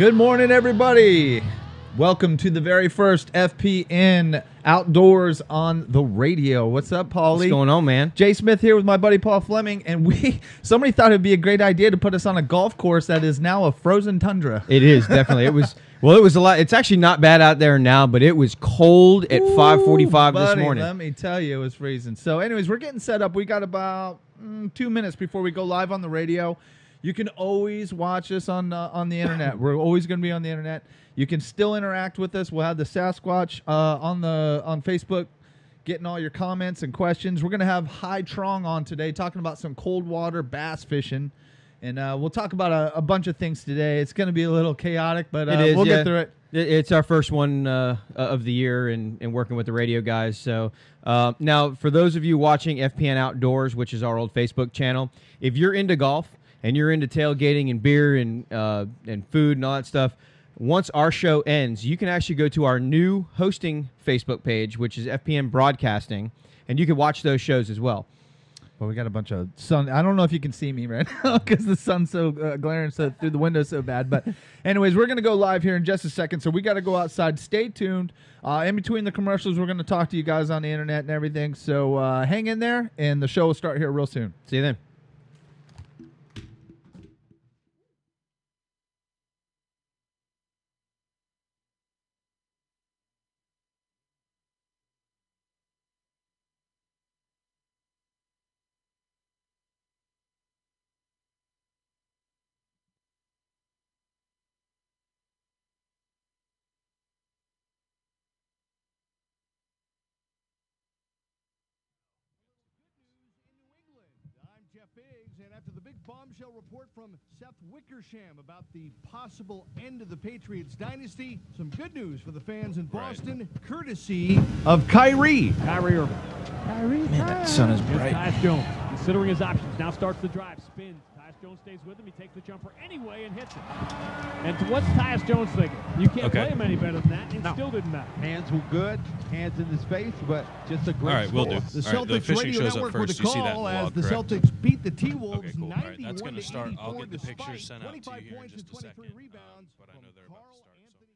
Good morning, everybody. Welcome to the very first FPN Outdoors on the radio. What's up, Paulie? What's going on, man? Jay Smith here with my buddy Paul Fleming, and somebody thought it'd be a great idea to put us on a golf course that is now a frozen tundra. It is, definitely. It was a lot. It's actually not bad out there now, but it was cold at 5:45 this morning. Let me tell you, it was freezing. So anyways, we're getting set up. We got about 2 minutes before we go live on the radio. You can always watch us on the internet. We're always going to be on the internet. You can still interact with us. We'll have the Sasquatch on Facebook, getting all your comments and questions. We're going to have Hai Truong on today, talking about some cold water bass fishing, and we'll talk about a bunch of things today. It's going to be a little chaotic, but we'll get through it. It's our first one of the year and working with the radio guys. So now, for those of you watching FPN Outdoors, which is our old Facebook channel, if you're into golf and you're into tailgating and beer and food and all that stuff, once our show ends, you can actually go to our new hosting Facebook page, which is FPN Broadcasting, and you can watch those shows as well. Well, we got a bunch of sun. I don't know if you can see me right now because the sun's so glaring through the window so bad. But anyways, we're going to go live here in just a second, so we got to go outside. Stay tuned. In between the commercials, we're going to talk to you guys on the internet and everything. So hang in there, and the show will start here real soon. See you then. And after the big bombshell report from Seth Wickersham about the possible end of the Patriots dynasty, some good news for the fans in Boston, courtesy of Kyrie. Kyrie Irving. Man, that sun is bright. Tyus Jones, considering his options, now starts the drive, spins. Tyus Jones stays with him. He takes the jumper anyway and hits it. And what's Tyus Jones thinking? You can't play him any better than that. It still didn't matter. Hands were good, hands in his face, but just a great score. we'll do. The Celtics radio network with a call as the Celtics beat the T-Wolves 91 that's going to start. I'll get the despite pictures sent out to 25 you here in points just and a second. 23 rebounds But I know they're about to start. So.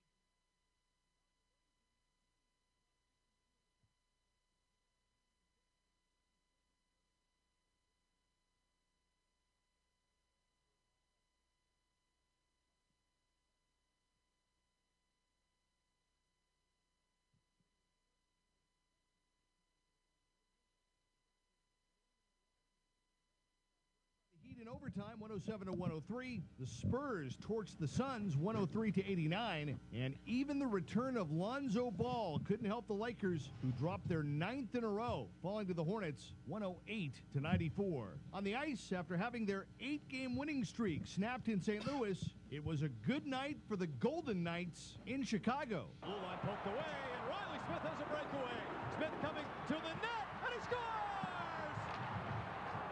In overtime, 107-103. The Spurs torched the Suns 103-89, and even the return of Lonzo Ball couldn't help the Lakers, who dropped their 9th in a row, falling to the Hornets 108-94. On the ice, after having their 8-game winning streak snapped in St. Louis, it was a good night for the Golden Knights in Chicago. Blue line poked away, and Riley Smith has a breakaway. Smith coming to the net, and he scores!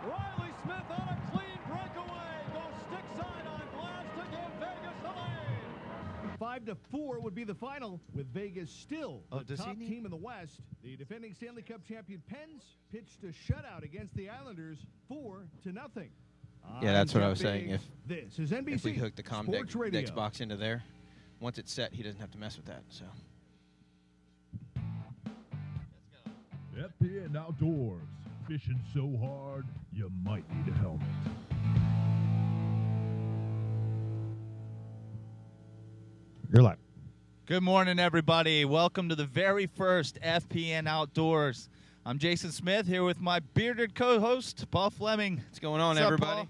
Riley Smith on a clean breakaway, goes stick side on glass to give Vegas the lead. 5-4 would be the final, with Vegas still the top team in the West. The defending Stanley Cup champion Pens pitched a shutout against the Islanders 4-0. Yeah, that's what I was saying. This is NBC If we hook the Sports Radio. Dex box into there, once it's set, he doesn't have to mess with that. So. FPN Outdoors. Fishing so hard, you might need a helmet. You're live. Good morning, everybody. Welcome to the very first FPN Outdoors. I'm Jason Smith here with my bearded co-host, Paul Fleming. What's going on, What's up, everybody? Paul?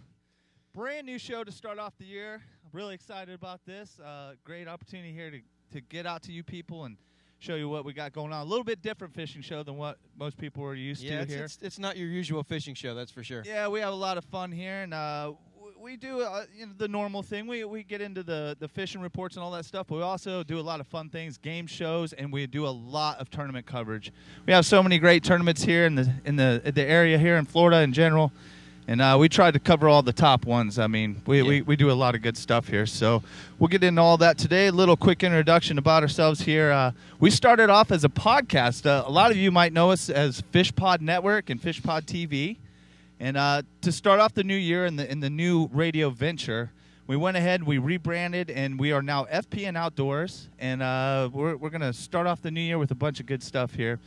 Brand new show to start off the year. I'm really excited about this. Great opportunity here to get out to you people and show you what we got going on. A little bit different fishing show than what most people are used to here. It's not your usual fishing show, that's for sure. Yeah, we have a lot of fun here, and we do the normal thing. We get into the fishing reports and all that stuff, but we also do a lot of fun things, game shows, and we do a lot of tournament coverage. We have so many great tournaments here in the area here in Florida in general. And we try to cover all the top ones. I mean, we do a lot of good stuff here. So we'll get into all that today. A little quick introduction about ourselves here. We started off as a podcast. A lot of you might know us as Fish Pod Network and Fish Pod TV. And to start off the new year in the new radio venture, we went ahead, we rebranded, and we are now FPN Outdoors. And we're going to start off the new year with a bunch of good stuff here.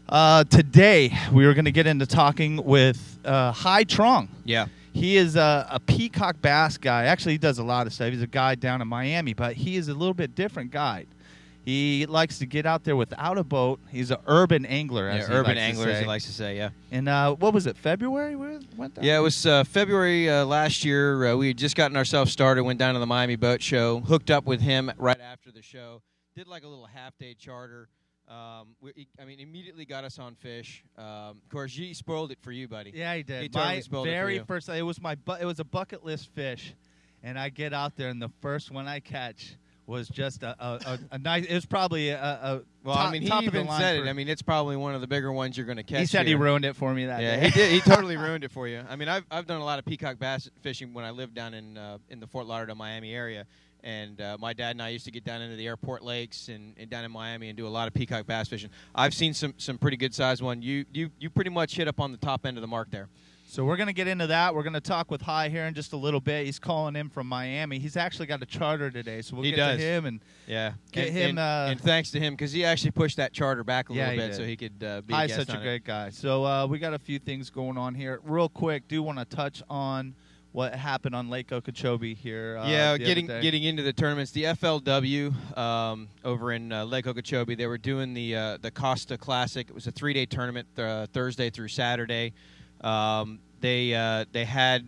Today, we are going to get into talking with Hai Truong. Yeah. He is a peacock bass guy. Actually, he does a lot of stuff. He's a guide down in Miami, but he is a little bit different guide. He likes to get out there without a boat. He's an urban angler, as he urban likes angler, to as say. he likes to say, yeah. And what was it, February we went down? Yeah, it was February last year. We had just gotten ourselves started, went down to the Miami Boat Show, hooked up with him right after the show, did like a little half-day charter. Immediately got us on fish. Of course, he spoiled it for you, buddy. Yeah, he did. He totally spoiled it for you. First, it was a bucket list fish, and I get out there, and the first one I catch was just a nice. It was probably a well, top, I mean, he top of the even line said for, it. I mean, it's probably one of the bigger ones you're going to catch. He said here. he ruined it for me that day. Yeah, he did. He totally ruined it for you. I mean, I've done a lot of peacock bass fishing when I lived down in the Fort Lauderdale, Miami area. And my dad and I used to get down into the airport lakes and down in Miami and do a lot of peacock bass fishing. I've seen some pretty good sized one. You pretty much hit up on the top end of the mark there. So we're going to get into that. We're going to talk with Hai here in just a little bit. He's calling in from Miami. He's actually got a charter today, so we'll get to him and get him. And thanks to him, because he actually pushed that charter back a little bit did. so he could be a Hai's guest such on a it. great guy. So we got a few things going on here. Real quick, do want to touch on what happened on Lake Okeechobee here. Getting into the tournaments. The FLW over in Lake Okeechobee, they were doing the Costa Classic. It was a 3-day tournament, Thursday through Saturday. They had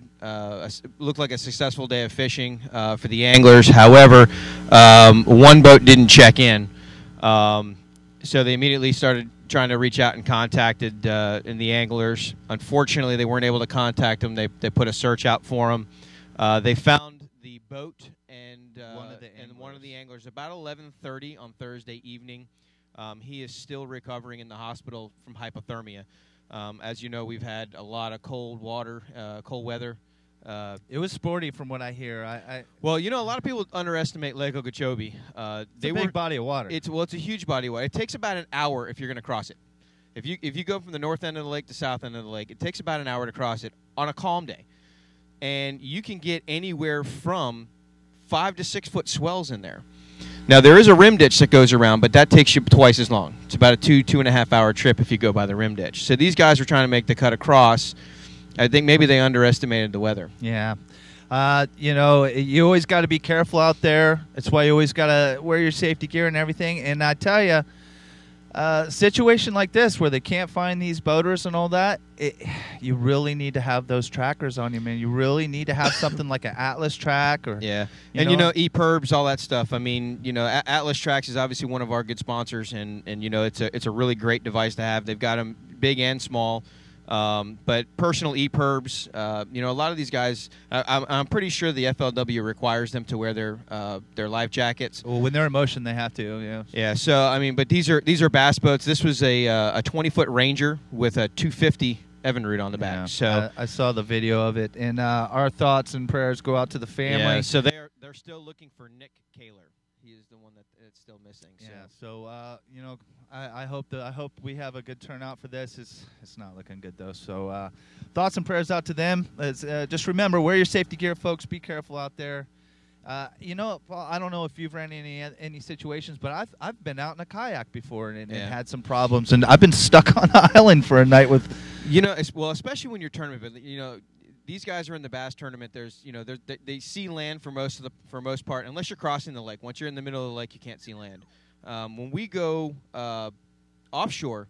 looked like a successful day of fishing for the anglers. However, one boat didn't check in, so they immediately started trying to reach out and contacted the anglers. Unfortunately, they weren't able to contact them. They put a search out for them. They found the boat and one of the anglers about 11:30 on Thursday evening. He is still recovering in the hospital from hypothermia. As you know, we've had a lot of cold weather. It was sporty from what I hear. Well, you know, a lot of people underestimate Lake Okeechobee. It's a big body of water. It's a huge body of water. It takes about an hour if you're going to cross it. If you go from the north end of the lake to south end of the lake, it takes about an hour to cross it on a calm day. And you can get anywhere from 5 to 6 foot swells in there. Now, there is a rim ditch that goes around, but that takes you twice as long. It's about a 2.5 hour trip if you go by the rim ditch. So these guys were trying to make the cut across. I think maybe they underestimated the weather. Yeah. You always got to be careful out there. That's why you always got to wear your safety gear and everything. And I tell you, situation like this where they can't find these boaters and all that, you really need to have those trackers on you, man. You really need to have something like an Atlas track or ePerbs, all that stuff. I mean, Atlas Tracks is obviously one of our good sponsors, and it's a really great device to have. They've got them big and small. But personal ePerbs, a lot of these guys, I'm pretty sure the FLW requires them to wear their life jackets. Well, when they're in motion, they have to. Yeah. Yeah. So I mean, but these are bass boats. This was a 20-foot Ranger with a 250 Evinrude on the back. Yeah. So I saw the video of it, and our thoughts and prayers go out to the family. Yeah. So they're still looking for Nick Kaler. He is the one that's still missing. So. Yeah. So I hope we have a good turnout for this. It's not looking good though. So thoughts and prayers out to them. Just remember, wear your safety gear, folks. Be careful out there. Paul, I don't know if you've ran any situations, but I've been out in a kayak before and had some problems, and I've been stuck on an island for a night with. Especially when you're tournament, but these guys are in the bass tournament. There's, they see land for most part, unless you're crossing the lake. Once you're in the middle of the lake, you can't see land. When we go offshore,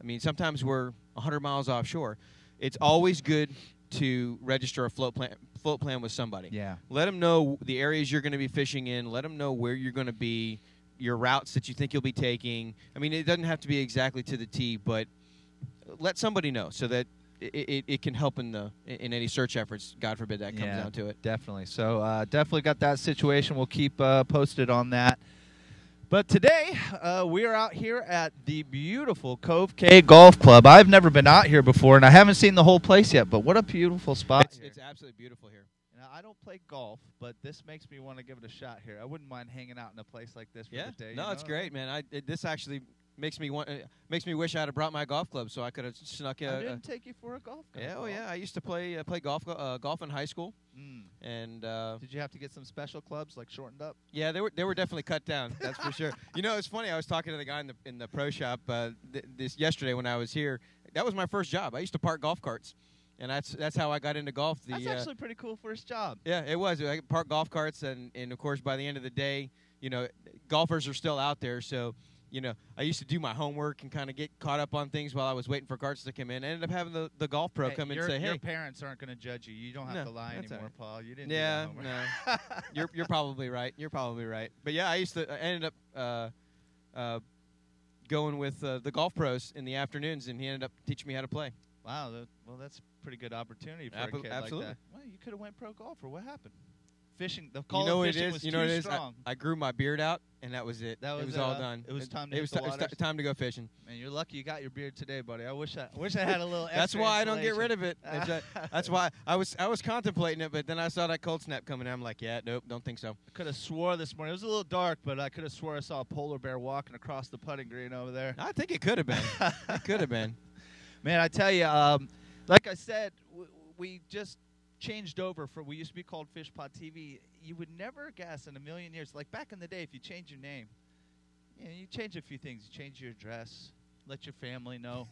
I mean, sometimes we're 100 miles offshore. It's always good to register a float plan with somebody. Yeah. Let them know the areas you're going to be fishing in. Let them know where you're going to be, your routes that you think you'll be taking. I mean, it doesn't have to be exactly to the T, but let somebody know so that it can help in any search efforts. God forbid that comes down to it. Definitely. So definitely got that situation. We'll keep posted on that. But today we are out here at the beautiful Cove K Golf Club. I've never been out here before, and I haven't seen the whole place yet. But what a beautiful spot! It's absolutely beautiful here. Now, I don't play golf, but this makes me want to give it a shot here. I wouldn't mind hanging out in a place like this for the day. No, it's great, man. This actually makes me wish I had brought my golf club so I could have snuck. I didn't take you for a golf club. Yeah, oh yeah. I used to play golf in high school. And did you have to get some special clubs like shortened up? Yeah, they were definitely cut down. That's for sure. You know, it's funny. I was talking to the guy in the pro shop this yesterday when I was here. That was my first job. I used to park golf carts, and that's how I got into golf. That's actually a pretty cool first job. Yeah, it was. I parked golf carts, and of course by the end of the day, you know, golfers are still out there, so. You know, I used to do my homework and kind of get caught up on things while I was waiting for carts to come in. I ended up having the golf pro come in and say, "Hey, your parents aren't going to judge you. You don't have to lie anymore, right. Paul. You didn't." Yeah, do that no, you're probably right. You're probably right. But yeah, I ended up going with the golf pros in the afternoons, and he ended up teaching me how to play. Wow, well, that's a pretty good opportunity for a kid like that. Well, you could have went pro golfer. What happened? Fishing. The call of fishing was too strong. I grew my beard out, and that was it. It was all done. It was time to It was time to go fishing. Man, you're lucky you got your beard today, buddy. I wish I had a little. That's why I don't get rid of it. That's why I was contemplating it, but then I saw that cold snap coming. I'm like, yeah, nope, don't think so. I could have swore this morning. It was a little dark, but I could have swore I saw a polar bear walking across the putting green over there. I think it could have been. It could have been. Man, I tell you, like I said, we just changed over we used to be called Fish Pod TV. You would never guess in a million years, like back in the day, if you change your name, you change a few things. You change your address, let your family know.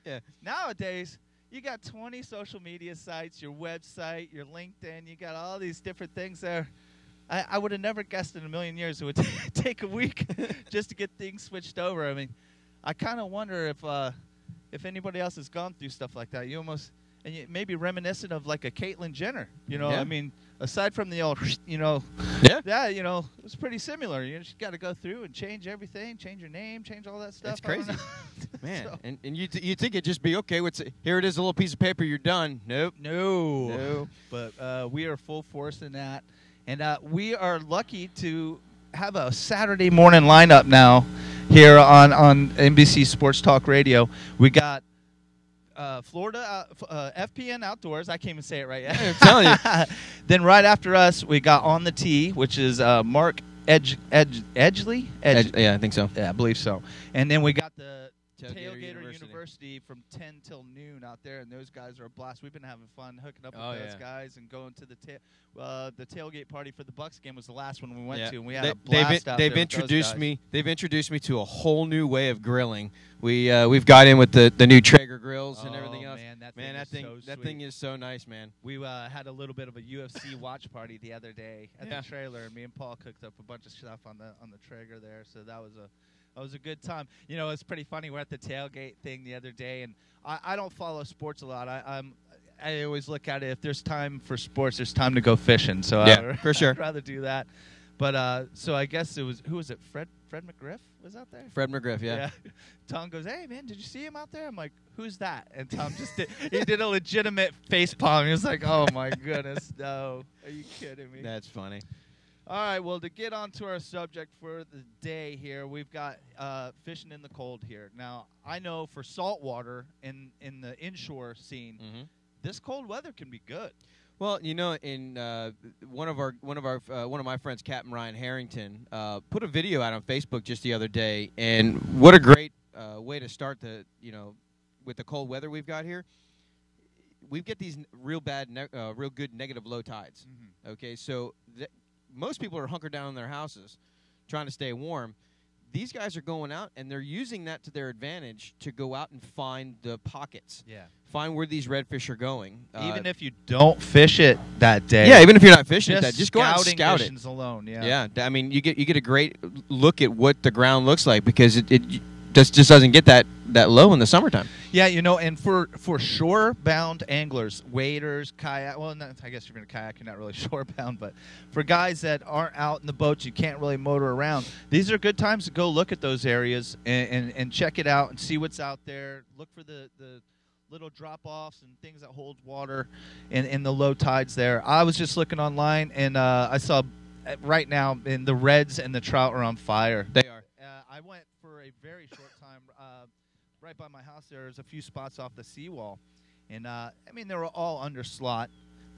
Yeah. Nowadays, you got 20 social media sites, your website, your LinkedIn. You got all these different things there. I would have never guessed in a million years it would take a week just to get things switched over. I mean, I kind of wonder if anybody else has gone through stuff like that. You almost... And you maybe reminiscent of like a Caitlyn Jenner, you know. Yeah. I mean, aside from the old, you know, you know, it was pretty similar. You just got to go through and change everything, change your name, change all that stuff. It's crazy, man. So. And you think it'd just be okay? Here it is, a little piece of paper. You're done. Nope. No. But we are full force in that, and we are lucky to have a Saturday morning lineup now here on NBC Sports Talk Radio. We got. Florida FPN Outdoors. I can't even say it right yet. I'm telling you. Then right after us, we got On the Tee, which is Mark Edgley. Yeah, I think so. Yeah, I believe so. And then we got the Tailgater University from 10 till noon out there, and those guys are a blast. We've been having fun hooking up with those guys and going to the tailgate party for the Bucks game was the last one we went to, and we had a blast out there. They've introduced me to a whole new way of grilling. We've got in with the new Traeger grills and everything else. Man, that thing is so nice, man. We had a little bit of a UFC watch party the other day at the trailer, and me and Paul cooked up a bunch of stuff on the Traeger there, so that was a good time. You know, it's pretty funny. We're at the tailgate thing the other day, and I don't follow sports a lot. I always look at it, if there's time for sports, there's time to go fishing. So for sure. I'd rather do that. But so I guess it was, who was it? Fred McGriff was out there? Fred McGriff, yeah. Tom goes, "Hey, man, did you see him out there?" I'm like, "Who's that?" And Tom just did a legitimate face palm. He was like, "Oh, my goodness, no. Are you kidding me?" That's funny. All right, well, to get on to our subject for the day here, we've got fishing in the cold here. Now, I know for saltwater in the inshore scene, this cold weather can be good. Well, you know, in one of my friends, Captain Ryan Harrington, put a video out on Facebook just the other day, and what a great way to start with the cold weather we've got here. We get these real good negative low tides. Okay, so most people are hunkered down in their houses, trying to stay warm. These guys are going out, and they're using that to their advantage to go out and find the pockets. Yeah. Find where these redfish are going. Even if you don't fish it that day. Yeah, even if you're not fishing it that, just go out and scout it. Alone, yeah. I mean, you get a great look at what the ground looks like because it just doesn't get that low in the summertime. Yeah, you know, and for shore-bound anglers, waders, kayak. Well, I guess if you're going to kayak, you're not really shore-bound. But for guys that aren't out in the boats, you can't really motor around. These are good times to go look at those areas and check it out and see what's out there. Look for the little drop-offs and things that hold water in the low tides there. I was just looking online, and I saw right now in the reds and the trout are on fire. They are. I went for a very short time. Right by my house, there's a few spots off the seawall. And, I mean, they were all under slot,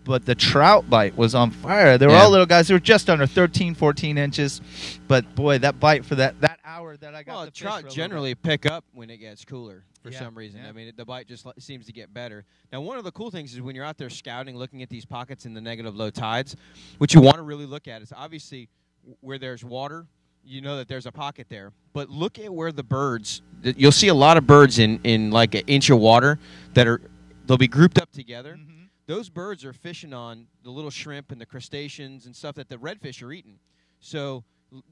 but the trout bite was on fire. They were all little guys. They were just under 13, 14 inches. But, boy, that bite for that hour shower that I got Well, the fish trout for a little generally pick up when it gets cooler for Yeah, some reason. yeah. I mean, the bite just seems to get better. Now, one of the cool things is when you're out there scouting, looking at these pockets in the negative low tides, what you want to really look at is obviously where there's water, you know that there's a pocket there. But look at where the birds, you'll see a lot of birds in like an inch of water they'll be grouped up together. Mm-hmm. Those birds are fishing on the little shrimp and the crustaceans and stuff that the redfish are eating. So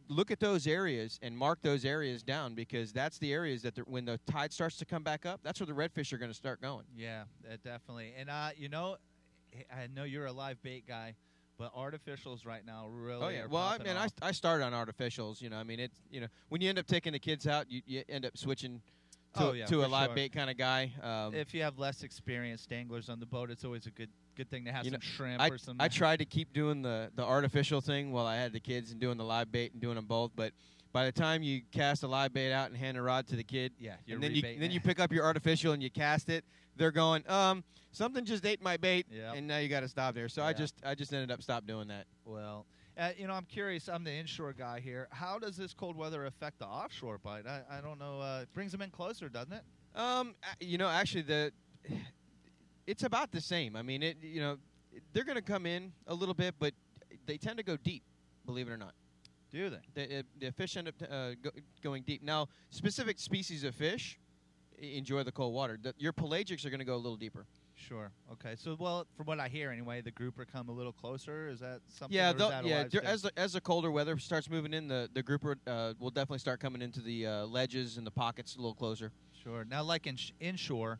look at those areas and mark those areas down, because that's the areas that when the tide starts to come back up, that's where the redfish are going to start going. Yeah, definitely. And, you know, I know you're a live bait guy, but artificials right now really Oh, yeah. are Well, I popping mean, off. I started on artificials. You know, I mean, it's, you know, when you end up taking the kids out, you end up switching to a for live sure. bait kind of guy. If you have less experienced anglers on the boat, it's always a good thing to have You some know, shrimp or some. I tried to keep doing the artificial thing while I had the kids and doing the live bait and doing them both, but by the time you cast a live bait out and hand a rod to the kid, Yeah, you're and then rebaiting you it. pick up your artificial and you cast it, they're going, something just ate my bait, Yep. and now you got to stop there. So Yeah. I just ended up stop doing that. Well, you know, I'm curious. I'm the inshore guy here. How does this cold weather affect the offshore bite? I don't know. It brings them in closer, doesn't it? You know, actually, it's about the same. I mean, you know, they're going to come in a little bit, but they tend to go deep, believe it or not. Do they? The fish end up going deep. Now, specific species of fish enjoy the cold water. Your pelagics are going to go a little deeper. Sure. Okay. So, well, from what I hear anyway, the grouper come a little closer. Is that something? Yeah, or is that a wise thing? as the colder weather starts moving in, the grouper will definitely start coming into the ledges and the pockets a little closer. Sure. Now, like inshore,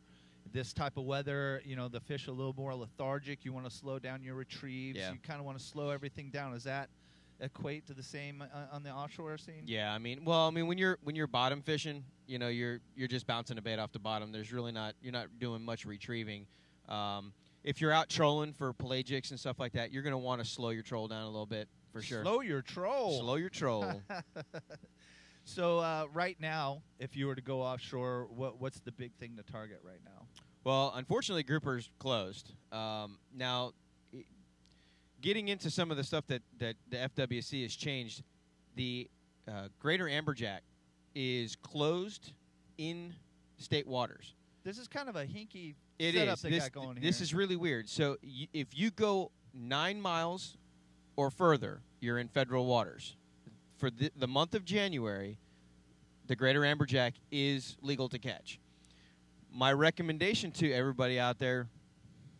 this type of weather, you know, the fish are a little more lethargic. You want to slow down your retrieves. Yeah. You kind of want to slow everything down. Does that equate to the same on the offshore scene? Yeah, I mean, when you're bottom fishing, you know, you're just bouncing a bait off the bottom. There's really you're not doing much retrieving. If you're out trolling for pelagics and stuff like that, you're going to want to slow your troll down a little bit for sure. Slow your troll. Slow your troll. So right now, if you were to go offshore, what's the big thing to target right now? Well, unfortunately, grouper's closed. Now, getting into some of the stuff that the FWC has changed, the greater amberjack is closed in state waters. This is kind of a hinky It setup is. they got going here. This is really weird. So if you go 9 miles or further, you're in federal waters. For the month of January, the greater amberjack is legal to catch. My recommendation to everybody out there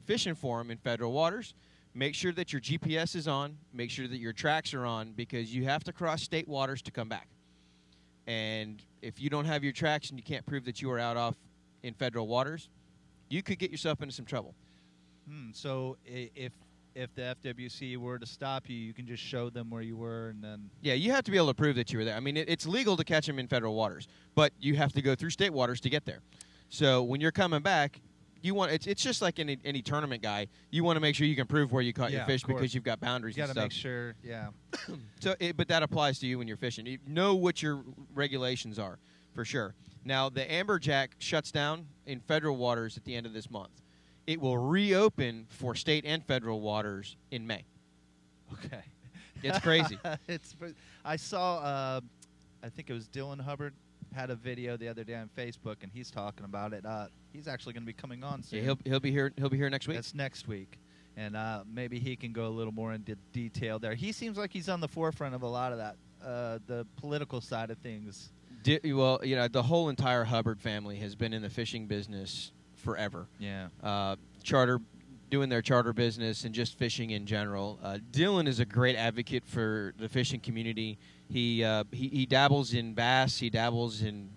fishing for them in federal waters, make sure that your GPS is on, make sure that your tracks are on, because you have to cross state waters to come back. And if you don't have your tracks and you can't prove that you are out off in federal waters, you could get yourself into some trouble. So if the FWC were to stop you, you can just show them where you were, and then... Yeah, you have to be able to prove that you were there. I mean, it's legal to catch them in federal waters, but you have to go through state waters to get there. So when you're coming back, you want it's just like any tournament guy. You want to make sure you can prove where you caught your fish, because you've got boundaries You and got stuff. to make sure, yeah. So, but that applies to you when you're fishing. You know what your regulations are, for sure. Now, the amberjack shuts down in federal waters at the end of this month. It will reopen for state and federal waters in May. Okay. It's crazy. I saw, I think it was Dylan Hubbard had a video the other day on Facebook, and he's talking about it. He's actually going to be coming on soon. Yeah, he'll be here. He'll be here next week. That's next week, and maybe he can go a little more into detail there. He seems like he's on the forefront of a lot of that, the political side of things. Well, you know, the whole entire Hubbard family has been in the fishing business forever. Yeah. Doing their charter business and just fishing in general. Dylan is a great advocate for the fishing community. He dabbles in bass. He dabbles in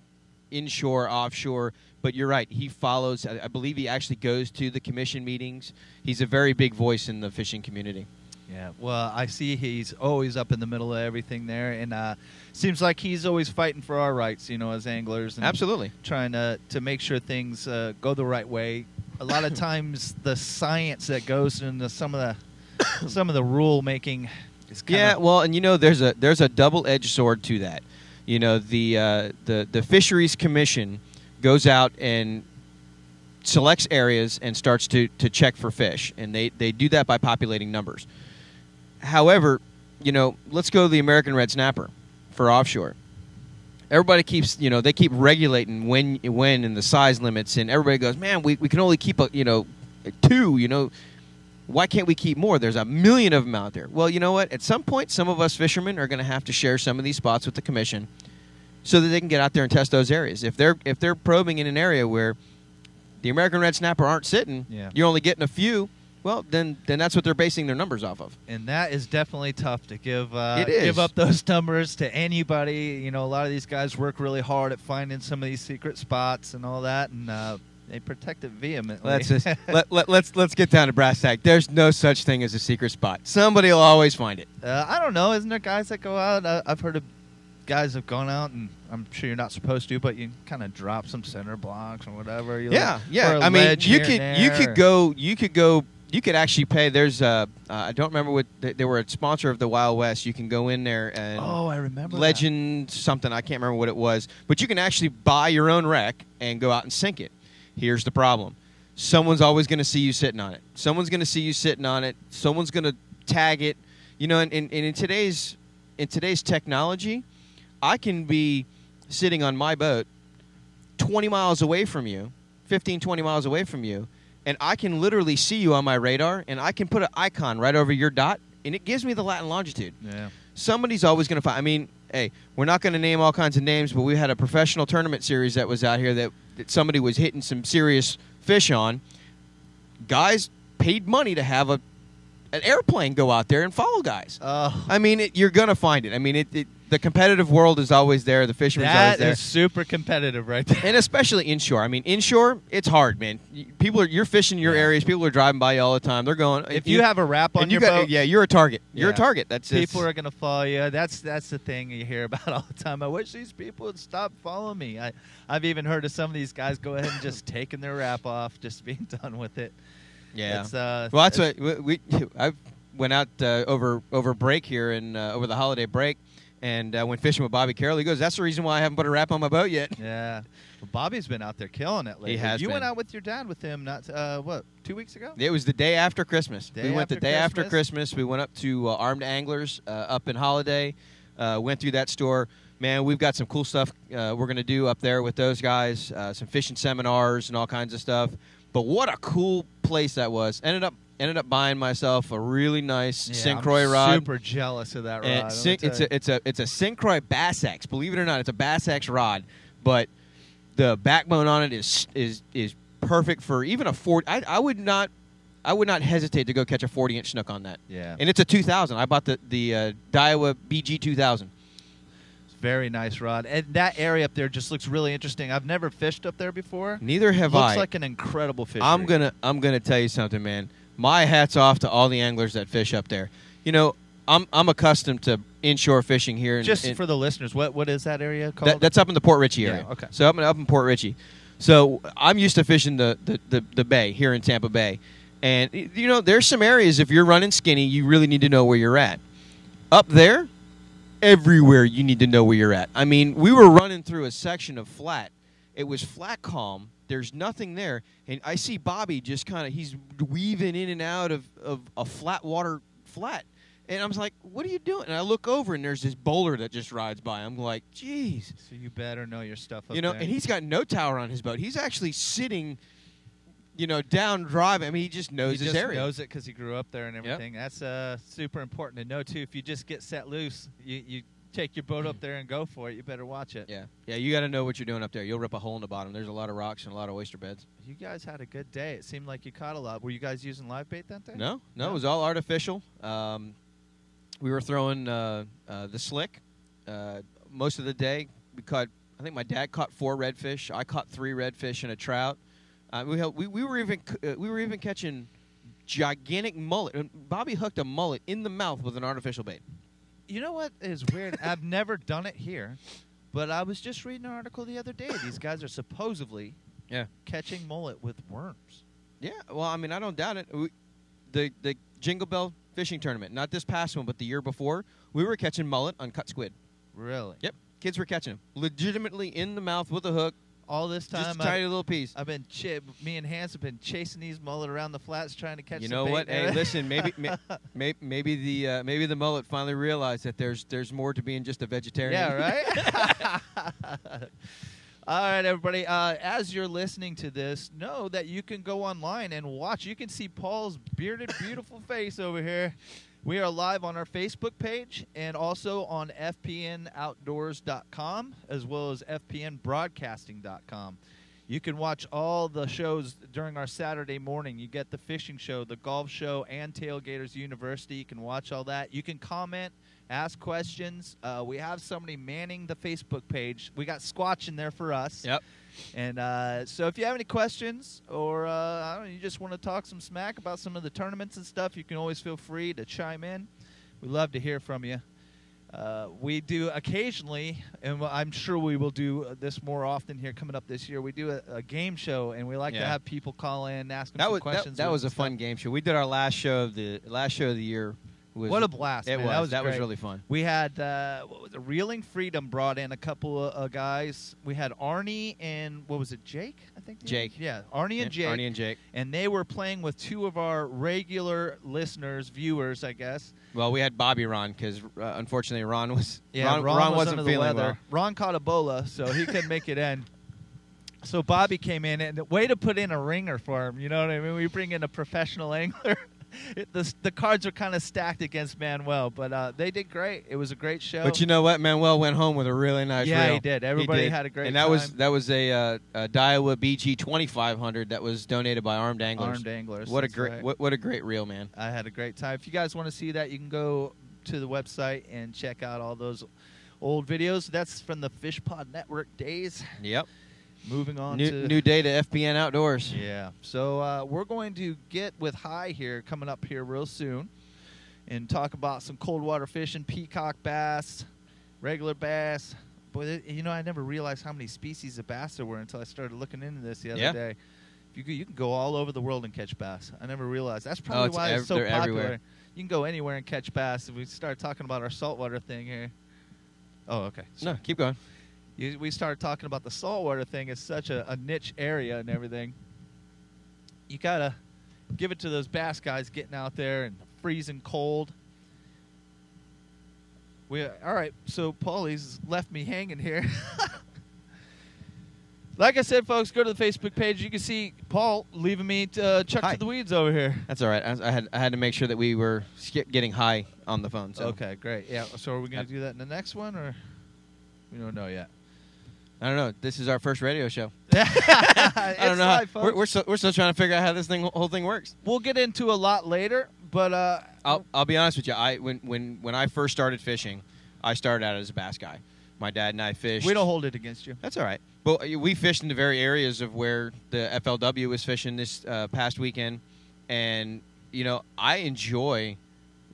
inshore, offshore. But you're right. He follows. I believe he actually goes to the commission meetings. He's a very big voice in the fishing community. Yeah, well, I see he's always up in the middle of everything there, and seems like he's always fighting for our rights, you know, as anglers. And Absolutely. Trying to make sure things go the right way. A lot of times the science that goes into some of the rule making is kind Yeah, of... well, and you know, there's a double-edged sword to that. You know, the Fisheries Commission goes out and selects areas and starts to check for fish, and they do that by populating numbers. However, you know, let's go to the American red snapper for offshore. everybody keeps, they keep regulating when and the size limits, and everybody goes, man, we can only keep 2. Why can't we keep more? There's a million of them out there. Well, you know what? At some point, some of us fishermen are going to have to share some of these spots with the commission, so that they can get out there and test those areas. If they're probing in an area where the American red snapper aren't sitting, you're only getting a few. Well, then that's what they're basing their numbers off of. And that is definitely tough to give up those numbers to anybody. A lot of these guys work really hard at finding some of these secret spots and all that, and they protect it vehemently. Let's get down to brass tack. There's no such thing as a secret spot. Somebody will always find it. I don't know. Isn't there guys that go out? I've heard of guys have gone out, and I'm sure you're not supposed to, but you kind of drop some center blocks or whatever. Yeah. I mean, you could actually pay. There's I don't remember what they were a sponsor of the Wild West. You can go in there and I remember Legend something. I can't remember what it was, but you can actually buy your own wreck and go out and sink it. Here's the problem: someone's always going to see you sitting on it. Someone's going to see you sitting on it. Someone's going to tag it. And in today's technology, I can be sitting on my boat 20 miles away from you, 15, 20 miles away from you, and I can literally see you on my radar, and I can put an icon right over your dot, and it gives me the lat and longitude. Yeah. Somebody's always going to find. I mean, hey, we're not going to name all kinds of names, but we had a professional tournament series that was out here that somebody was hitting some serious fish on. Guys paid money to have an airplane go out there and follow guys. I mean, you're going to find it. I mean, the competitive world is always there. The fisherman's always there. That is super competitive right there. And especially inshore. I mean, inshore, it's hard, man. You're fishing your areas. People are driving by you all the time. They're going. If you have a wrap on your boat, you're a target. You're a target. People are going to follow you. That's the thing you hear about all the time. I wish these people would stop following me. I've even heard of some of these guys go ahead and just taking their wrap off, just being done with it. Yeah. Well, that's what I went out over break here and over the holiday break. And went fishing with Bobby Carroll. He goes, that's the reason why I haven't put a wrap on my boat yet. Yeah. Well, Bobby's been out there killing it lately. He has You been. went out with your dad with him, 2 weeks ago? It was the day after Christmas. We went the day after Christmas. Christmas. We went up to Armed Anglers up in Holiday, went through that store. Man, we've got some cool stuff we're going to do up there with those guys, some fishing seminars and all kinds of stuff. But what a cool place that was. Ended up buying myself a really nice Syncroy rod. I'm super jealous of that rod. It's a Syncroy Bass X. Believe it or not, it's a Bass X rod, but the backbone on it is perfect for even a 40. I would not hesitate to go catch a 40-inch snook on that. Yeah. And it's a 2000. I bought the Daiwa BG 2000. Very nice rod. And that area up there just looks really interesting. I've never fished up there before. Neither have Looks like an incredible fishery. I'm gonna tell you something, man. My hat's off to all the anglers that fish up there. I'm accustomed to inshore fishing here. Just for the listeners, what is that area called? That's up in the Port Richey area. Yeah, okay. So up in Port Richey. So I'm used to fishing the bay here in Tampa Bay. And, there's some areas, if you're running skinny, you really need to know where you're at. Up there, everywhere you need to know where you're at. I mean, we were running through a section of flat. It was flat calm. There's nothing there. And I see Bobby just he's weaving in and out of a flat water flat. And I was like, what are you doing? And I look over, and there's this bowler that just rides by. I'm like, geez. So you better know your stuff up there. And he's got no tower on his boat. He's actually sitting, down driving. I mean, he just knows his area. He knows it because he grew up there and everything. Yep. That's super important to know, too. If you just get set loose, you take your boat up there and go for it. You better watch it. Yeah, you got to know what you're doing up there. You'll rip a hole in the bottom. There's a lot of rocks and a lot of oyster beds. You guys had a good day. It seemed like you caught a lot. Were you guys using live bait that day? No, it was all artificial. We were throwing the slick most of the day. I think my dad caught 4 redfish. I caught 3 redfish and a trout. We were even catching gigantic mullet. And Bobby hooked a mullet in the mouth with an artificial bait. You know what is weird? I've never done it here, but I was just reading an article the other day. These guys are supposedly catching mullet with worms. Yeah, well, I mean, I don't doubt it. The Jingle Bell fishing tournament, not this past one, but the year before, we were catching mullet on cut squid. Really? Yep. Kids were catching them legitimately in the mouth with a hook. all this time, Just a tiny little piece. I've been me and Hans have been chasing these mullet around the flats trying to catch. You some know bait what? there. Hey, listen. Maybe the mullet finally realized that there's more to being just a vegetarian. Yeah, right. All right, everybody. As you're listening to this, know that you can go online and watch. You can see Paul's bearded, beautiful face over here. We are live on our Facebook page and also on fpnoutdoors.com as well as fpnbroadcasting.com. You can watch all the shows during our Saturday morning. You get the fishing show, the golf show, and Tailgaters University. You can watch all that. You can comment, ask questions. We have somebody manning the Facebook page. We got Squatch in there for us. Yep. And so if you have any questions or I don't know, you just want to talk some smack about some of the tournaments and stuff, you can always feel free to chime in. We love to hear from you. We do occasionally, and I'm sure we will do this more often here coming up this year, we do a game show, and we like to have people call in, ask them some questions. That was a fun game show. We did our last show of the year. What a blast, man. That was really fun. We had Reeling Freedom brought in a couple of guys. We had Arnie and, what was it, Jake? I think. Jake. Yeah, Arnie and Jake. Arnie and Jake. And they were playing with two of our regular listeners, viewers, I guess. Well, we had Bobby Ron because, unfortunately, Ron wasn't under the feeling weather. well. Ron caught Ebola, so he couldn't make it in. So Bobby came in, and the way to put in a ringer for him, you know what I mean? We bring in a professional angler. The cards are kind of stacked against Manuel, but they did great. It was a great show. But you know what? Manuel went home with a really nice reel. Yeah, he did. Everybody had a great time. And that was a Daiwa BG 2500 that was donated by Armed Anglers. Armed Anglers. What a great reel, man. I had a great time. If you guys want to see that, you can go to the website and check out all those old videos. That's from the Fish Pod Network days. Yep. Moving on new day to FPN Outdoors. Yeah. So we're going to get with Hai here coming up here real soon and talk about some cold water fishing, peacock bass, regular bass. Boy, you know, I never realized how many species of bass there were until I started looking into this the other day. You can go all over the world and catch bass. I never realized. That's probably why it's so popular. Everywhere. You can go anywhere and catch bass. If we start talking about our saltwater thing here. Oh, okay. No, keep going. We started talking about the saltwater thing. It's such a niche area and everything. You got to give it to those bass guys getting out there and freezing cold. All right, so Paulie's left me hanging here. Like I said, folks, go to the Facebook page. You can see Paul leaving me to chuck to the weeds over here. That's all right. I had to make sure that we were getting Hai on the phone. So. Okay, great. Yeah. So are we going to do that in the next one, or we don't know yet? I don't know. This is our first radio show. I don't know. We're still trying to figure out how this whole thing works. We'll get into a lot later, but I'll be honest with you. When I first started fishing, I started out as a bass guy. My dad and I fished. We don't hold it against you. That's all right. Well, we fished in the very areas of where the FLW was fishing this past weekend, and you know I enjoy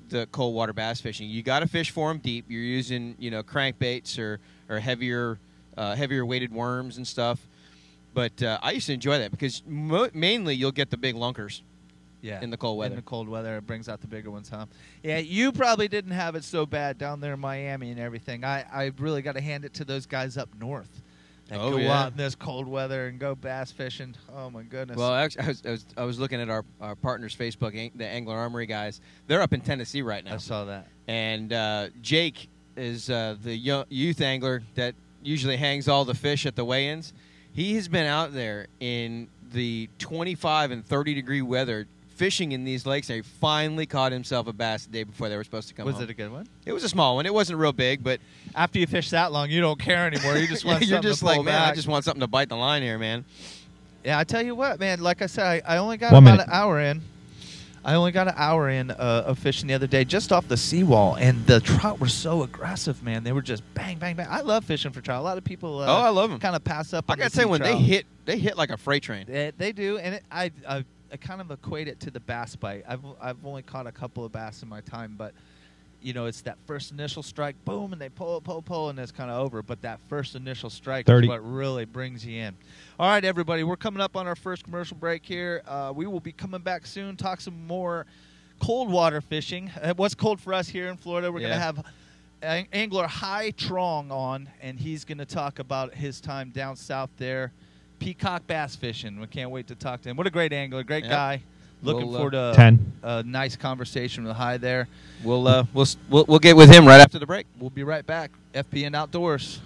the cold water bass fishing. You got to fish for them deep. You're using crankbaits or heavier weighted worms and stuff. But I used to enjoy that because mainly you'll get the big lunkers. Yeah, in the cold weather. In the cold weather, it brings out the bigger ones, huh? Yeah, you probably didn't have it so bad down there in Miami and everything. I really got to hand it to those guys up north that go out in this cold weather and go bass fishing. Oh my goodness. Well, actually, I was looking at our partners' Facebook, the Angler Armory guys. They're up in Tennessee right now. I saw that. And Jake is the youth angler that usually hangs all the fish at the weigh-ins. He has been out there in the 25 and 30 degree weather fishing in these lakes, and he finally caught himself a bass the day before they were supposed to come home. Was it a good one? It was a small one. It wasn't real big, but after you fish that long, you don't care anymore. You just want you're something just to pull like, man, back. I just want something to bite the line here, man. Yeah, I tell you what, man. Like I said, I only got about an hour in. I only got an hour in of fishing the other day just off the seawall, and the trout were so aggressive, man. They were just bang, bang, bang. I love fishing for trout. A lot of people I love them. Kind of pass up on I got to say, when they hit like a freight train. They do, and I kind of equate it to the bass bite. I've only caught a couple of bass in my time, but it's that first initial strike, boom, and they pull, and it's kind of over. But that first initial strike 30. is what really brings you in. All right, everybody, we're coming up on our first commercial break here. We will be coming back soon, talk some more cold water fishing. What's cold for us here in Florida? We're going to have angler Hai Truong on, and he's going to talk about his time down south there, peacock bass fishing. We can't wait to talk to him. What a great angler, great guy. Looking forward to a nice conversation with Hai there. We'll get with him right after the break. We'll be right back. FPN Outdoors.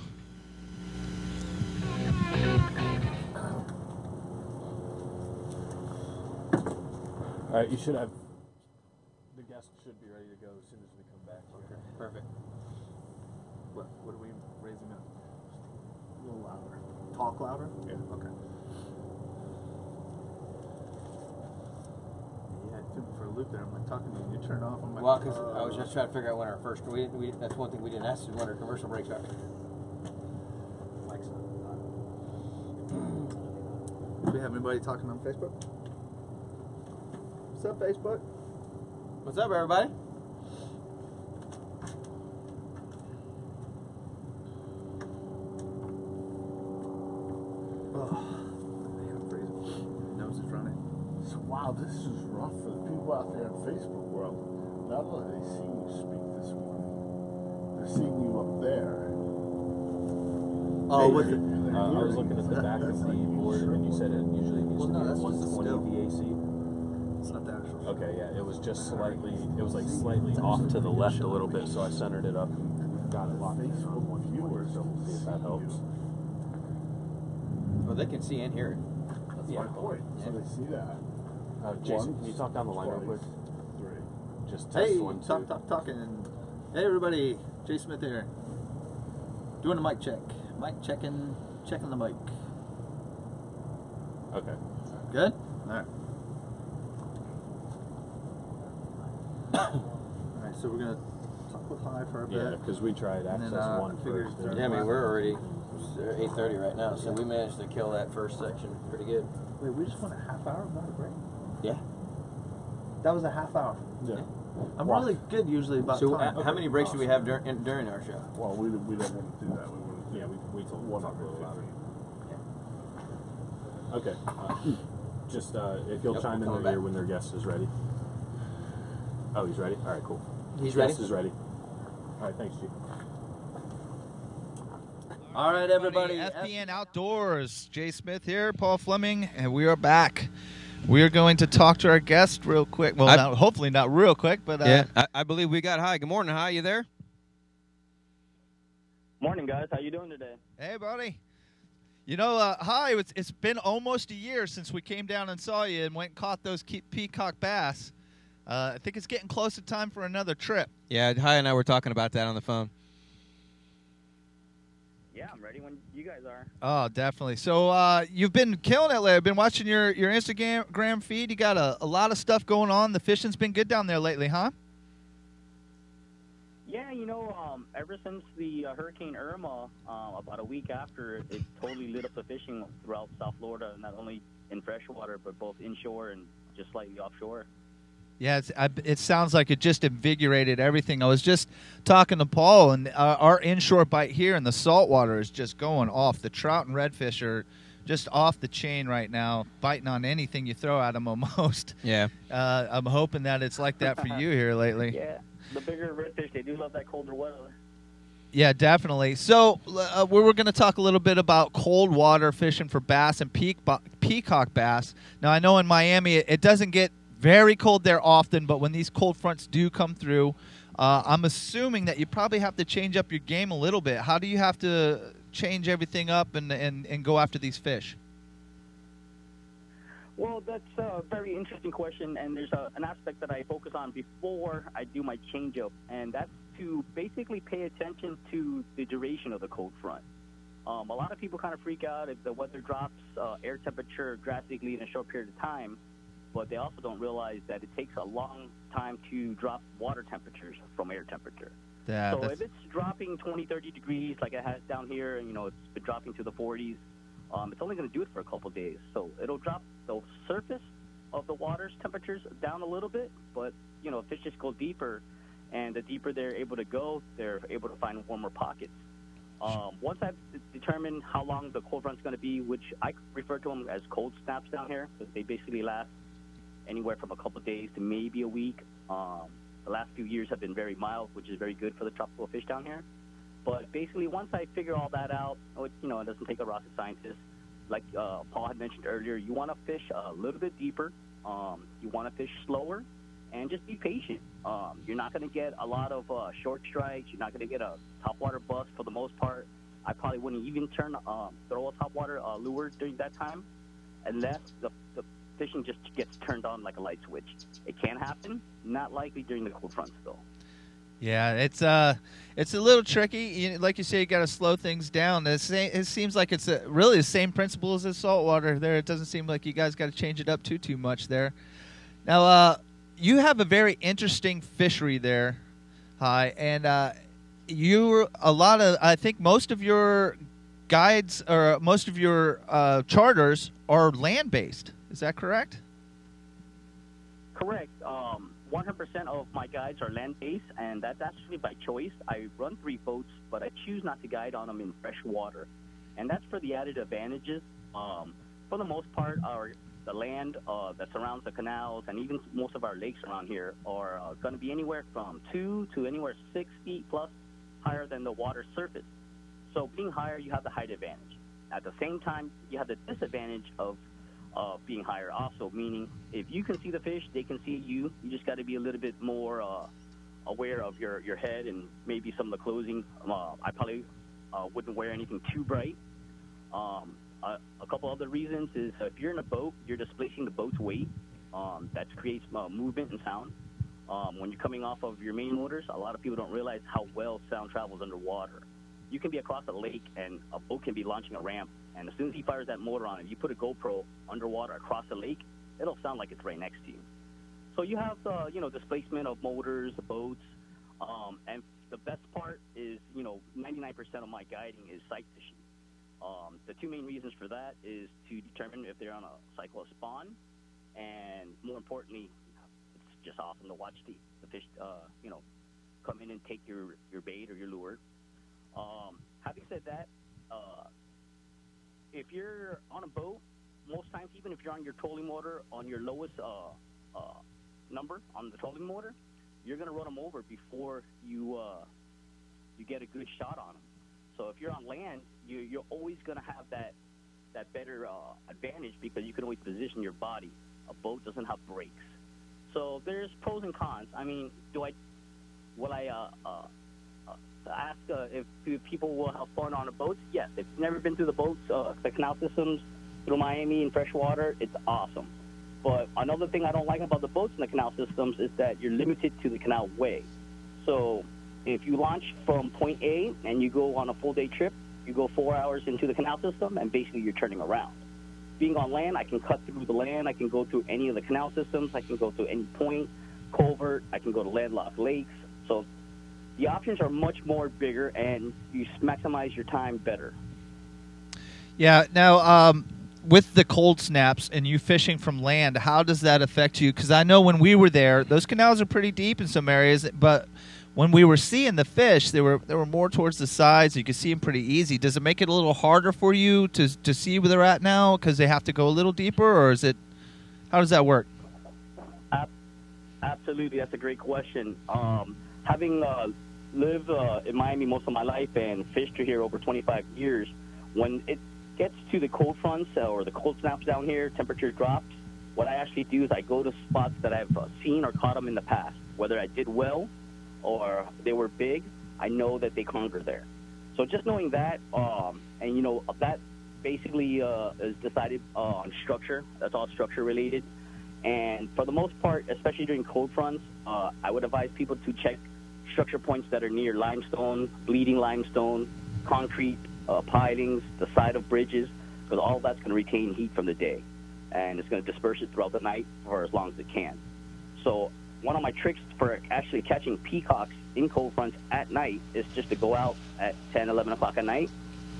All right, you should have. The guest should be ready to go as soon as we come back. Okay, perfect. What are we raising up? A little louder. Talk louder? Yeah. Okay. Yeah, I took me for a loop there. I'm like talking to you. You turn off. I'm like, Well, because I was just trying to figure out when our first. That's one thing we didn't ask is when our commercial breaks are. Do we have anybody talking on Facebook? What's up, Facebook? What's up, everybody? Nose is running. So, wow, this is rough for the people out there in Facebook world. Not only are they seeing you speak this morning, they're seeing you up there. Oh, was it? I was looking at the back of the board, and you said it usually needs to be that's just a 120 still. VAC. It's not the actual. Okay, yeah, it was just slightly. It was like slightly off to the left a little bit, so I centered it up and got it locked. Facebook viewers, See if that helps. Well, they can see and hear it. That's my point. So they see that. Jason, can you talk down the line real quick? Three. Just test Hey, one, two. talking. Hey, everybody. Jay Smith here. Doing a mic check. Mic checking the mic. Okay. Good? All right. All right, so we're going to talk with Hai for a bit. Yeah, because we tried And access then, one figure first. third Yeah, I mean we're already 8:30 right now, so we managed to kill that first section pretty good. Wait, we just went a half hour without a break? Yeah. That was a half hour. Yeah. I'm really good usually about So time. how many breaks do we have during our show? Well, we didn't want to do that. We wanted to Yeah, we told one talk of real loud. Yeah. Okay. Just if you'll Yep, chime in coming their ear back. when their guest is ready. Oh, he's ready? All right, cool. He's ready? Guest is ready. All right, thanks, Chief. All right, everybody. FPN Outdoors. Jay Smith here, Paul Fleming, and we are back. We are going to talk to our guest real quick. Well, hopefully not real quick, but yeah, I believe we got Hai. Good morning, Hai. You there? Morning, guys. How you doing today? Hey, buddy. You know, Hai, it's been almost a year since we came down and saw you and went and caught those peacock bass. I think it's getting close to time for another trip. Yeah, Hai and I were talking about that on the phone. Yeah, I'm ready when you guys are. Oh, definitely. So you've been killing it lately. I've been watching your Instagram feed. You got a lot of stuff going on. The fishing's been good down there lately, huh? Yeah, you know, ever since the Hurricane Irma, about a week after, it totally lit up the fishing throughout South Florida, not only in freshwater, but both inshore and just slightly offshore. Yeah, it sounds like it just invigorated everything. I was just talking to Paul, and our inshore bite here in the saltwater is just going off. The trout and redfish are just off the chain right now, biting on anything you throw at them almost. Yeah. I'm hoping that it's like that for you here lately. Yeah, the bigger redfish, they do love that colder weather. Yeah, definitely. So we were going to talk a little bit about cold water fishing for bass and peacock bass. Now, I know in Miami it doesn't get very cold there often, but when these cold fronts do come through, I'm assuming that you probably have to change up your game a little bit. How do you have to change everything up and go after these fish? Well, that's a very interesting question, and there's an aspect that I focus on before I do my change-up, and that's to basically pay attention to the duration of the cold front. A lot of people kind of freak out if the weather drops air temperature drastically in a short period of time, but they also don't realize that it takes a long time to drop water temperatures from air temperature. Yeah, so if it's dropping 20, 30 degrees like it has down here, and, you know, it's been dropping to the 40s, it's only going to do it for a couple days. So it'll drop the surface of the water's temperatures down a little bit, but, you know, fish just go deeper, and the deeper they're able to go, they're able to find warmer pockets. Once I've determined how long the cold front's going to be, which I refer to them as cold snaps down here, because they basically last anywhere from a couple of days to maybe a week. The last few years have been very mild, which is very good for the tropical fish down here. But basically, once I figure all that out, it doesn't take a rocket scientist. Like Paul had mentioned earlier, you want to fish a little bit deeper. You want to fish slower, and just be patient. You're not going to get a lot of short strikes. You're not going to get a topwater bust for the most part. I probably wouldn't even throw a topwater lure during that time, unless the fishing just gets turned on like a light switch. It can happen, not likely during the cold fronts though. Yeah, it's a little tricky. Like you say, you got to slow things down. It seems like it's really the same principles as saltwater there. It doesn't seem like you guys got to change it up too much there. Now, you have a very interesting fishery there, Hai, and I think most of your guides or most of your charters are land-based. Is that correct? Correct. 100% of my guides are land-based, and that's actually by choice. I run 3 boats, but I choose not to guide on them in fresh water, and that's for the added advantages. For the most part, the land that surrounds the canals and even most of our lakes around here are going to be anywhere from 2 to anywhere 6 feet plus higher than the water surface. So being higher, you have the height advantage. At the same time, you have the disadvantage of being higher also, meaning if you can see the fish, they can see you. You just got to be a little bit more aware of your head and maybe some of the clothing. I probably wouldn't wear anything too bright. A couple other reasons is if you're in a boat, you're displacing the boat's weight. That creates movement and sound. When you're coming off of your main motors, a lot of people don't realize how well sound travels underwater. You can be across a lake and a boat can be launching a ramp, and as soon as he fires that motor on it, you put a GoPro underwater across the lake, it'll sound like it's right next to you. So you have the displacement of motors, the boats, and the best part is 99% of my guiding is sight fishing. The 2 main reasons for that is to determine if they're on a cycle of spawn, and more importantly, it's just awesome to watch the fish come in and take your bait or your lure. Having said that, if you're on a boat, most times, even if you're on your trolling motor on your lowest number on the trolling motor, you're going to run them over before you get a good shot on them. So if you're on land, you're always going to have that better advantage because you can always position your body. A boat doesn't have brakes. So there's pros and cons. I mean, will I ask if people will have fun on a boat? Yes. If you've never been through the boats, the canal systems through Miami and freshwater, it's awesome. But another thing I don't like about the boats in the canal systems is that you're limited to the canal way. So if you launch from point A and you go on a full-day trip, you go 4 hours into the canal system, and basically you're turning around. Being on land, I can cut through the land. I can go through any of the canal systems. I can go to any point, culvert. I can go to landlocked lakes. So the options are much more bigger, and you maximize your time better. Yeah. Now, with the cold snaps and you fishing from land, how does that affect you? Because I know when we were there, those canals are pretty deep in some areas, but when we were seeing the fish, they were more towards the sides. You could see them pretty easy. Does it make it a little harder for you to see where they're at now because they have to go a little deeper, or is it? How does that work? Absolutely, that's a great question. Having lived in Miami most of my life and fished here over 25 years, when it gets to the cold fronts or the cold snaps down here, temperature drops, what I actually do is I go to spots that I've seen or caught them in the past. Whether I did well or they were big, I know that they conquer there. So just knowing that, and that basically is decided on structure. That's all structure related. And for the most part, especially during cold fronts, I would advise people to check structure points that are near limestone, bleeding limestone, concrete pilings, the side of bridges, because all that's going to retain heat from the day, and it's going to disperse it throughout the night for as long as it can. So one of my tricks for actually catching peacocks in cold fronts at night is just to go out at 10, 11 o'clock at night,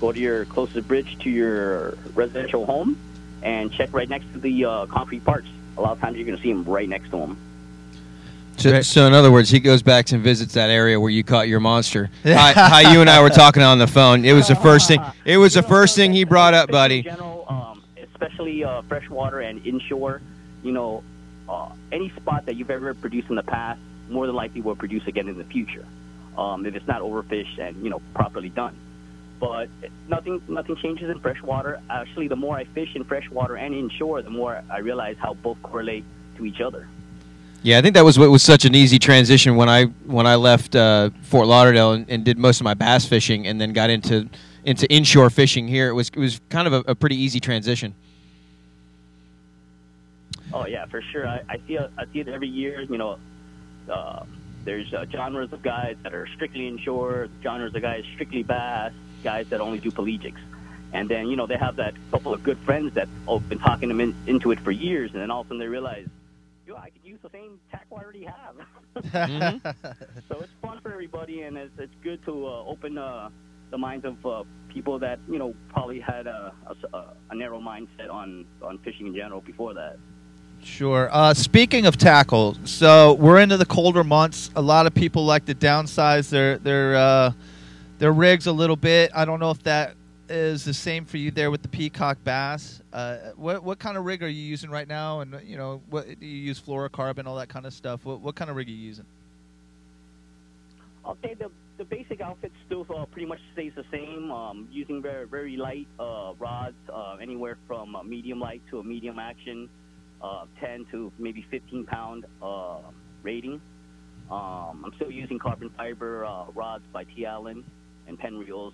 go to your closest bridge to your residential home, and check right next to the concrete parts. A lot of times you're going to see them right next to them. So in other words, he goes back and visits that area where you caught your monster. How you and I were talking on the phone. It was the first thing. It was the first thing he brought up, buddy. In general, especially freshwater and inshore, any spot that you've ever produced in the past, more than likely will produce again in the future, if it's not overfished and, you know, properly done. But nothing changes in freshwater. Actually, the more I fish in freshwater and inshore, the more I realize how both correlate to each other. Yeah, I think that was what was such an easy transition when I left Fort Lauderdale and did most of my bass fishing, and then got into inshore fishing here. It was kind of a pretty easy transition. Oh yeah, for sure. I see it every year. You know, there's genres of guys that are strictly inshore, genres of guys strictly bass, guys that only do pelagics, and then, you know, they have that couple of good friends that have been talking them into it for years, and then all of a sudden they realize, yo, I could use the same tackle I already have. So it's fun for everybody, and it's good to open the minds of people that, you know, probably had a narrow mindset on fishing in general before that. Sure. Speaking of tackle, so we're into the colder months. A lot of people like to downsize their rigs a little bit. I don't know if that is the same for you there with the Peacock Bass. What kind of rig are you using right now? And, you know, what do you use, fluorocarbon, all that kind of stuff? What kind of rig are you using? Okay, the basic outfit still pretty much stays the same. Using very, very light rods, anywhere from medium light to a medium action, 10 to maybe 15 pound rating. I'm still using carbon fiber rods by T. Allen and Penn reels.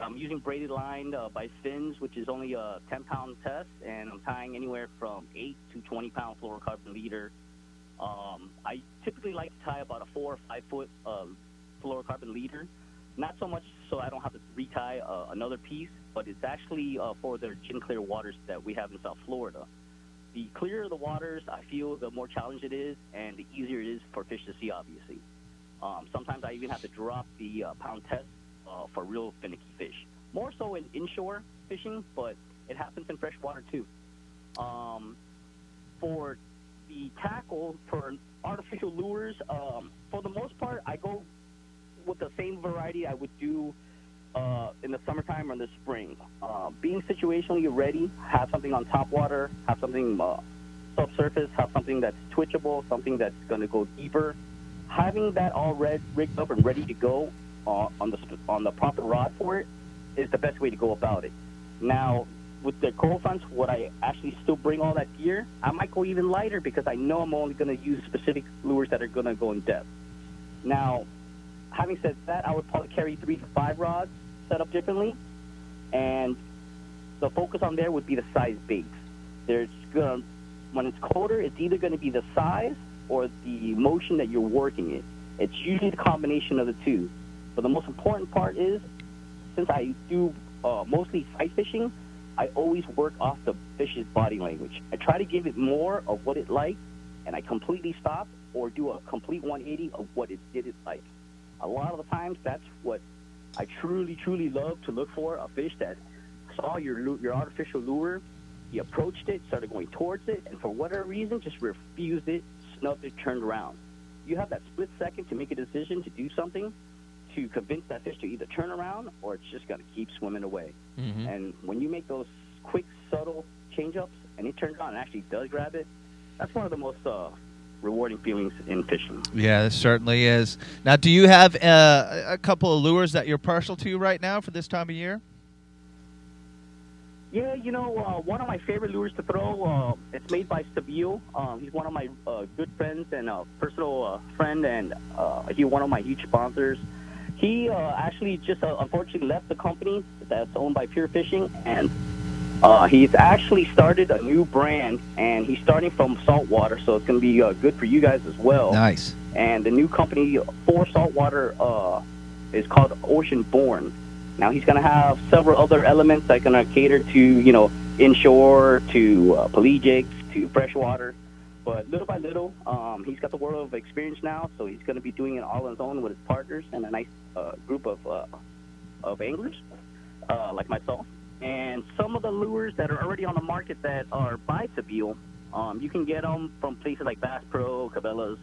I'm using braided line by Fins, which is only a 10-pound test, and I'm tying anywhere from 8 to 20-pound fluorocarbon leader. I typically like to tie about a 4 or 5 foot fluorocarbon leader, not so much so I don't have to retie another piece, but it's actually for the gin clear waters that we have in South Florida. The clearer the waters, I feel, the more challenge it is, and the easier it is for fish to see, obviously. Sometimes I even have to drop the pound test for real finicky fish. More so in inshore fishing, but it happens in freshwater too. For the tackle, for artificial lures, for the most part, I go with the same variety I would do in the summertime or in the spring. Being situationally ready, have something on top water, have something subsurface, have something that's twitchable, something that's going to go deeper. Having that all rigged up and ready to go on the proper rod for it is the best way to go about it. Now, with the coral fronts, would I actually still bring all that gear? I might go even lighter because I know I'm only going to use specific lures that are going to go in depth. Now, having said that, I would probably carry 3 to 5 rods set up differently, and the focus on there would be the size baits. When it's colder, it's either going to be the size or the motion that you're working it. It's usually the combination of the two. But the most important part is, since I do mostly sight fishing, I always work off the fish's body language. I try to give it more of what it likes, and I completely stop or do a complete 180 of what it didn't like. A lot of the times, that's what I truly, truly love to look for, a fish that saw your artificial lure, he approached it, started going towards it, and for whatever reason, just refused it, snubbed it, turned around. You have that split second to make a decision to do something to convince that fish to either turn around or it's just going to keep swimming away. Mm-hmm. And when you make those quick, subtle change-ups and it turns around and actually does grab it, that's one of the most rewarding feelings in fishing. Yeah, it certainly is. Now, do you have a couple of lures that you're partial to right now for this time of year? Yeah, you know, one of my favorite lures to throw, it's made by Stabile. He's one of my good friends and a personal friend, and he's one of my huge sponsors. He actually just unfortunately left the company that's owned by Pure Fishing, and he's actually started a new brand, and he's starting from saltwater, so it's going to be good for you guys as well. Nice. And the new company for saltwater is called Ocean Born. Now, he's going to have several other elements that are going to cater to, you know, inshore, to pelagic, to freshwater. But little by little, he's got the world of experience now, so he's going to be doing it all on his own with his partners and a nice group of anglers like myself. And some of the lures that are already on the market that are by Stabile, you can get them from places like Bass Pro, Cabela's.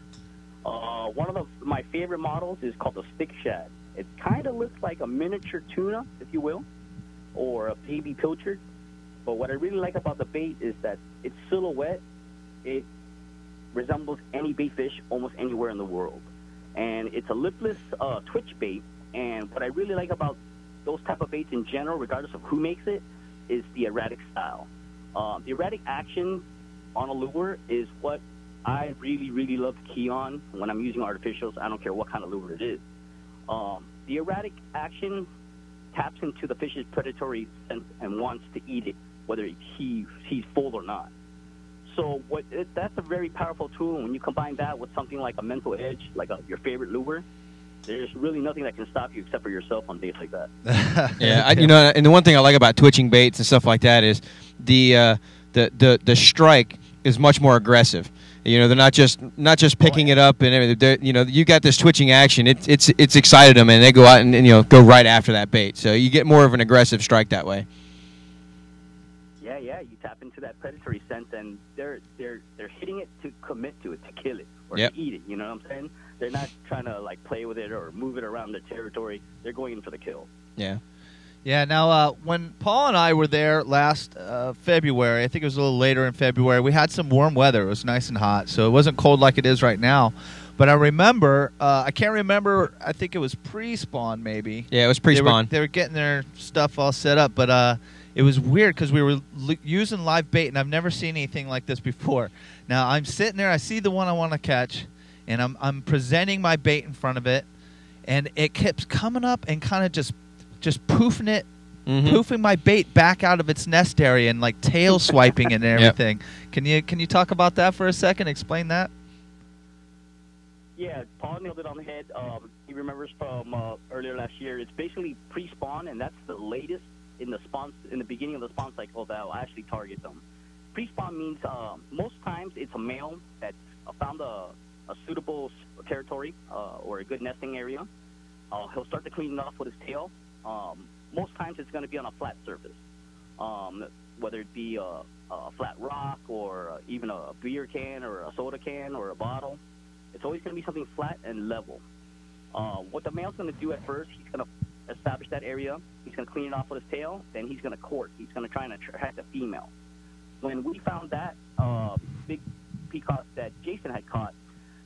One of my favorite models is called the Stick Shad. It kind of looks like a miniature tuna, if you will, or a baby pilchard. But what I really like about the bait is that its silhouette, it resembles any bait fish almost anywhere in the world. And it's a lipless twitch bait. And what I really like about those type of baits in general, regardless of who makes it, is the erratic style. The erratic action on a lure is what I really, really love to key on when I'm using artificials. I don't care what kind of lure it is. The erratic action taps into the fish's predatory sense and wants to eat it, whether he's full or not. So that's a very powerful tool. When you combine that with something like a mental edge, like your favorite lure, there's really nothing that can stop you except for yourself on days like that. Yeah, and the one thing I like about twitching baits and stuff like that is the strike is much more aggressive. They're not just picking it up and everything. You got this twitching action. It's excited them, and they go out and go right after that bait. So you get more of an aggressive strike that way. Yeah, you tap into that predatory sense, and they're hitting it to commit to it, to kill it, or Yep. to eat it. You know what I'm saying? They're not trying to play with it or move it around their territory. They're going in for the kill. Yeah. Yeah, now when Paul and I were there last February, I think it was a little later in February, we had some warm weather. It was nice and hot, so it wasn't cold like it is right now. But I remember, I can't remember, I think it was pre-spawn maybe. Yeah, it was pre-spawn. They were getting their stuff all set up, but it was weird because we were using live bait, and I've never seen anything like this before. Now, I'm sitting there, I see the one I want to catch, and I'm presenting my bait in front of it, and it keeps coming up and kind of just poofing it, poofing my bait back out of its nest area and tail swiping and everything. Yep. Can you talk about that for a second? Explain that. Yeah, Paul nailed it on the head. He remembers from earlier last year. It's basically pre-spawn, and that's the latest in the beginning of the spawn cycle that will actually target them. Pre-spawn means most times it's a male that's found a suitable territory or a good nesting area. He'll start to clean it off with his tail. Most times it's going to be on a flat surface, whether it be a flat rock or even a beer can or a soda can or a bottle. It's always going to be something flat and level. What the male's going to do at first, he's going to establish that area. He's going to clean it off with his tail. Then he's going to court. He's going to try and attract a female. When we found that big peacock that Jason had caught,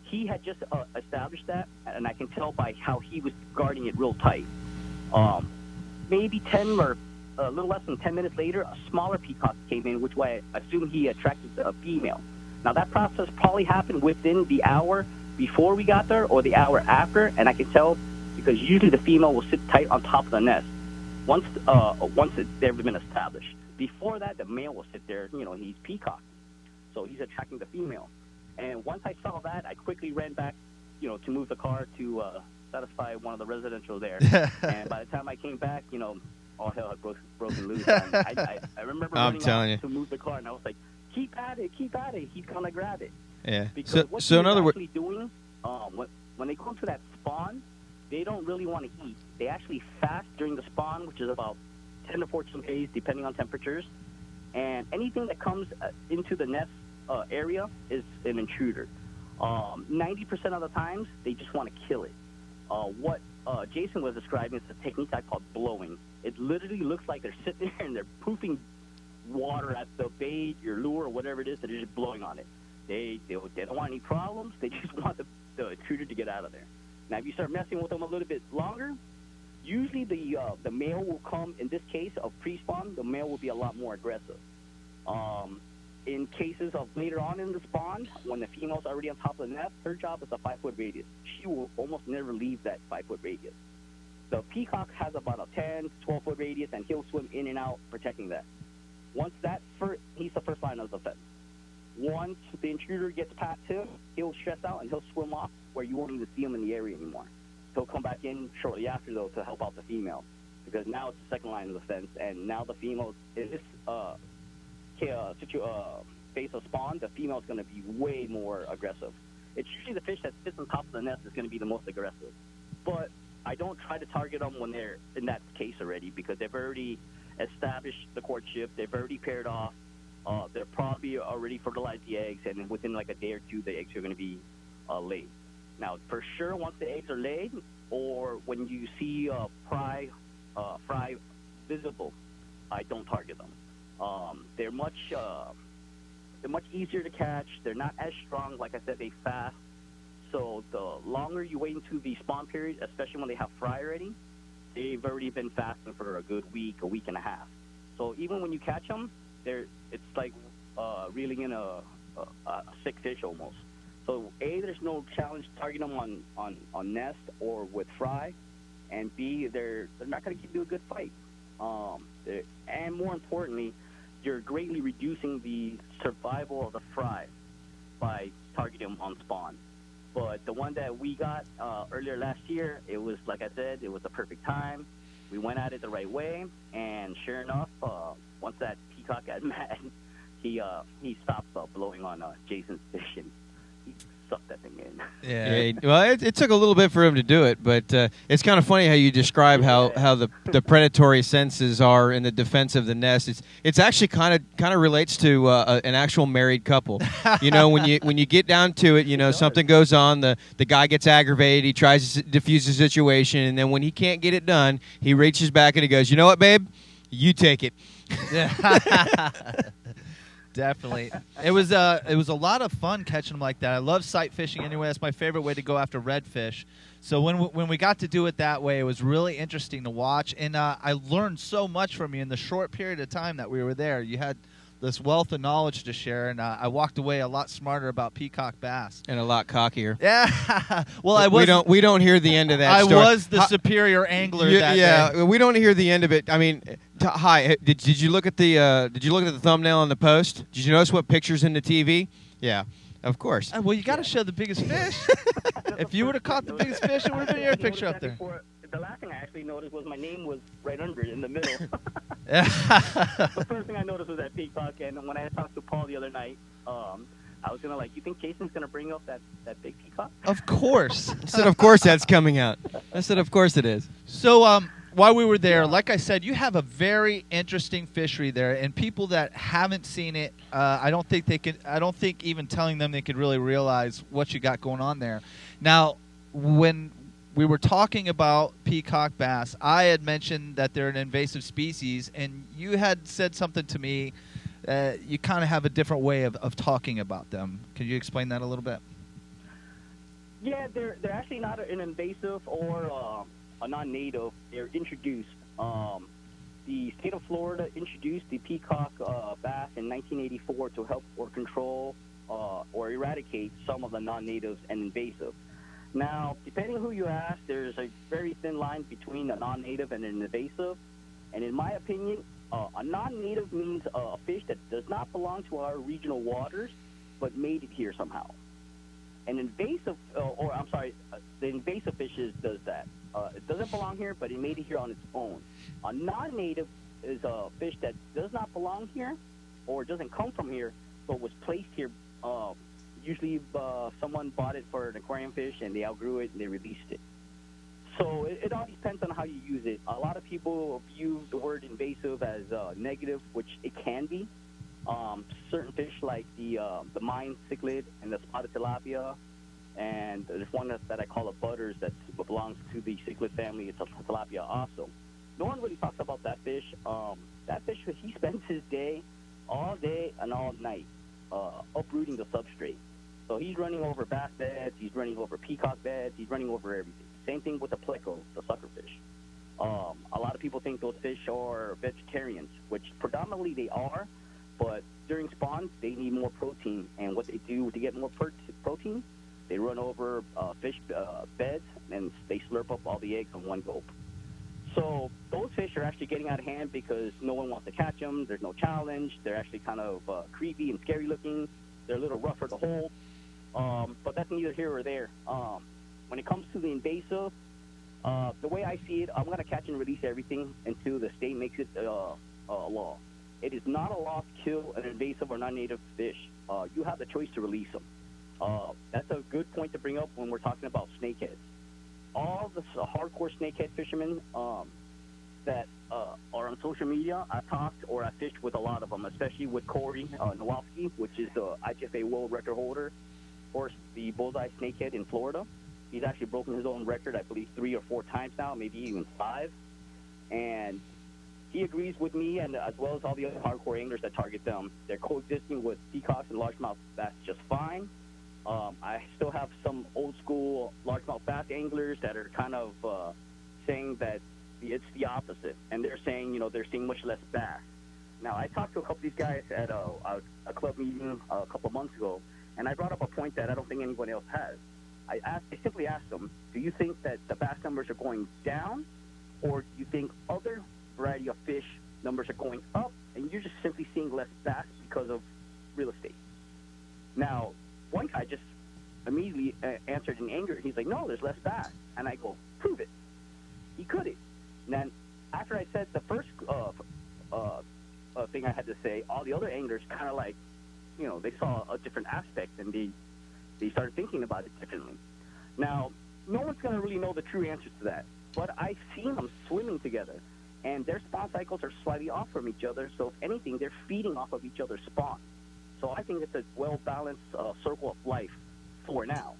he had just established that, and I can tell by how he was guarding it real tight. Maybe 10 or a little less than 10 minutes later, a smaller peacock came in, which way I assume he attracted a female. Now, that process probably happened within the hour before we got there or the hour after, and I can tell because usually the female will sit tight on top of the nest once they've been established. Before that, the male will sit there, he's peacock, so he's attracting the female. And once I saw that, I quickly ran back, to move the car to satisfy one of the residential there. And by the time I came back, all hell had broken loose. And I remember running out to move the car, and I was like, keep at it, he's going to grab it. Yeah. Because so in other words, doing, when they go into that spawn, they don't really want to eat. They actually fast during the spawn, which is about 10 to 14 days, depending on temperatures. And anything that comes into the nest area is an intruder. 90% of the times, they just want to kill it. What Jason was describing is a technique I call blowing. It literally looks like they're sitting there and they're poofing water at the bait, your lure, or whatever it is, that they're just blowing on it. They don't want any problems. They just want the intruder to get out of there. Now, if you start messing with them a little bit longer, usually the male will come, in this case of pre-spawn, the male will be a lot more aggressive. In cases of later on in the spawn, when the female's already on top of the nest, her job is a 5-foot radius. She will almost never leave that 5-foot radius. The peacock has about a 10 to 12-foot radius, and he'll swim in and out protecting that. Once he's the first line of defense. Once the intruder gets past him, he'll stress out and he'll swim off where you won't even see him in the area anymore. He'll come back in shortly after, though, to help out the female, because now it's the second line of defense, and now the female, in this phase of spawn, the female is going to be way more aggressive. It's usually the fish that sits on top of the nest is going to be the most aggressive. But I don't try to target them when they're in that case already, because they've already established the courtship, they've already paired off, they're probably already fertilized the eggs, and within like a day or two, the eggs are going to be laid. Now, for sure, once the eggs are laid, or when you see fry visible, I don't target them. They're they're much easier to catch. They're not as strong. Like I said, they fast. So the longer you wait into the spawn period, especially when they have fry already, they've already been fasting for a good week, a week and a half. So even when you catch them, it's like reeling in a sick fish almost. So A, there's no challenge targeting them on nest or with fry, and B, they're not going to give you a good fight. And more importantly, you're greatly reducing the survival of the fry by targeting them on spawn. But the one that we got earlier last year, it was, like I said, it was the perfect time. We went at it the right way, and sure enough, once that peacock got mad, he stopped blowing on Jason's fish, and he sucked that thing in. Yeah. Well, it took a little bit for him to do it, but it's kind of funny how you describe how the predatory senses are in the defense of the nest. It's actually kind of relates to an actual married couple. You know, when you get down to it, you know, something goes on, the guy gets aggravated, he tries to diffuse the situation, and then when he can't get it done, he reaches back and he goes, "You know what, babe? You take it." Definitely. It was a lot of fun catching them like that. I love sight fishing anyway. That's my favorite way to go after redfish. So when we got to do it that way, it was really interesting to watch. And I learned so much from you in the short period of time that we were there. You had this wealth of knowledge to share, and I walked away a lot smarter about peacock bass. And a lot cockier. Yeah. Well, I was. We don't hear the end of that I story. was the superior angler that day. Yeah, we don't hear the end of it. I mean, Hi, did you look at the thumbnail on the post? Did you notice what picture's in the TV? Yeah, of course. Well, you got to show the biggest fish. If you would have caught the biggest fish, it would have been your picture up there. The last thing I actually noticed was my name was right under it in the middle. The first thing I noticed was that peacock, and when I talked to Paul the other night, I was gonna you think Jason's gonna bring up that big peacock? Of course. I said, of course that's coming out. I said, of course it is. So while we were there, like I said, you have a very interesting fishery there, and people that haven't seen it, I don't think even telling them they could really realize what you got going on there. Now, when we were talking about peacock bass, I had mentioned that they're an invasive species, and you had said something to me. You kind of have a different way of talking about them. Can you explain that a little bit? Yeah, they're actually not an invasive or a non-native. They're introduced. The state of Florida introduced the peacock bass in 1984 to help or control or eradicate some of the non-natives and invasive. Now, depending who you ask, there's a very thin line between a non-native and an invasive. And in my opinion, a non-native means a fish that does not belong to our regional waters, but made it here somehow. An invasive, the invasive fishes does that. It doesn't belong here, but it made it here on its own. A non-native is a fish that does not belong here, or doesn't come from here, but was placed here. Usually someone bought it for an aquarium fish, and they outgrew it, and they released it. So it all depends on how you use it. A lot of people view the word invasive as negative, which it can be. Certain fish like the mine cichlid and the spotted tilapia, and there's one that I call a butters that belongs to the cichlid family. It's a tilapia also. No one really talks about that fish. That fish, he spends his day all day and all night uprooting the substrate. So he's running over bass beds, he's running over peacock beds, he's running over everything. Same thing with the pleco, the suckerfish. A lot of people think those fish are vegetarians, which predominantly they are, but during spawn, they need more protein. And what they do to get more protein, they run over fish beds, and they slurp up all the eggs in one gulp. So those fish are actually getting out of hand because no one wants to catch them. There's no challenge. They're actually kind of creepy and scary looking. They're a little rougher to hold. But that's neither here or there. When it comes to the invasive, the way I see it, I'm going to catch and release everything until the state makes it a law. It is not a law to kill an invasive or non-native fish. You have the choice to release them. That's a good point to bring up when we're talking about snakeheads. All the hardcore snakehead fishermen that are on social media, I've talked or I've fished with a lot of them, especially with Corey Nowalski, which is the IGFA world record holder for the bullseye snakehead in Florida. He's actually broken his own record, I believe, 3 or 4 times now, maybe even 5. And he agrees with me, and as well as all the other hardcore anglers that target them. They're coexisting with peacocks and largemouth bass just fine. I still have some old school largemouth bass anglers that are kind of saying that it's the opposite, and they're saying, you know, they're seeing much less bass. Now, I talked to a couple of these guys at a club meeting a couple of months ago, and I brought up a point that I don't think anyone else has. I simply asked them, do you think that the bass numbers are going down, or do you think other variety of fish numbers are going up, and you're just simply seeing less bass because of real estate? Now, one guy just immediately answered in anger. He's like, no, there's less bass. And I go, prove it. He couldn't. And then after I said the first thing I had to say, all the other anglers kind of like, you know, they saw a different aspect, and they started thinking about it differently. Now, no one's going to really know the true answer to that, but I've seen them swimming together, and their spawn cycles are slightly off from each other, so if anything, they're feeding off of each other's spawn. So I think it's a well-balanced circle of life for now.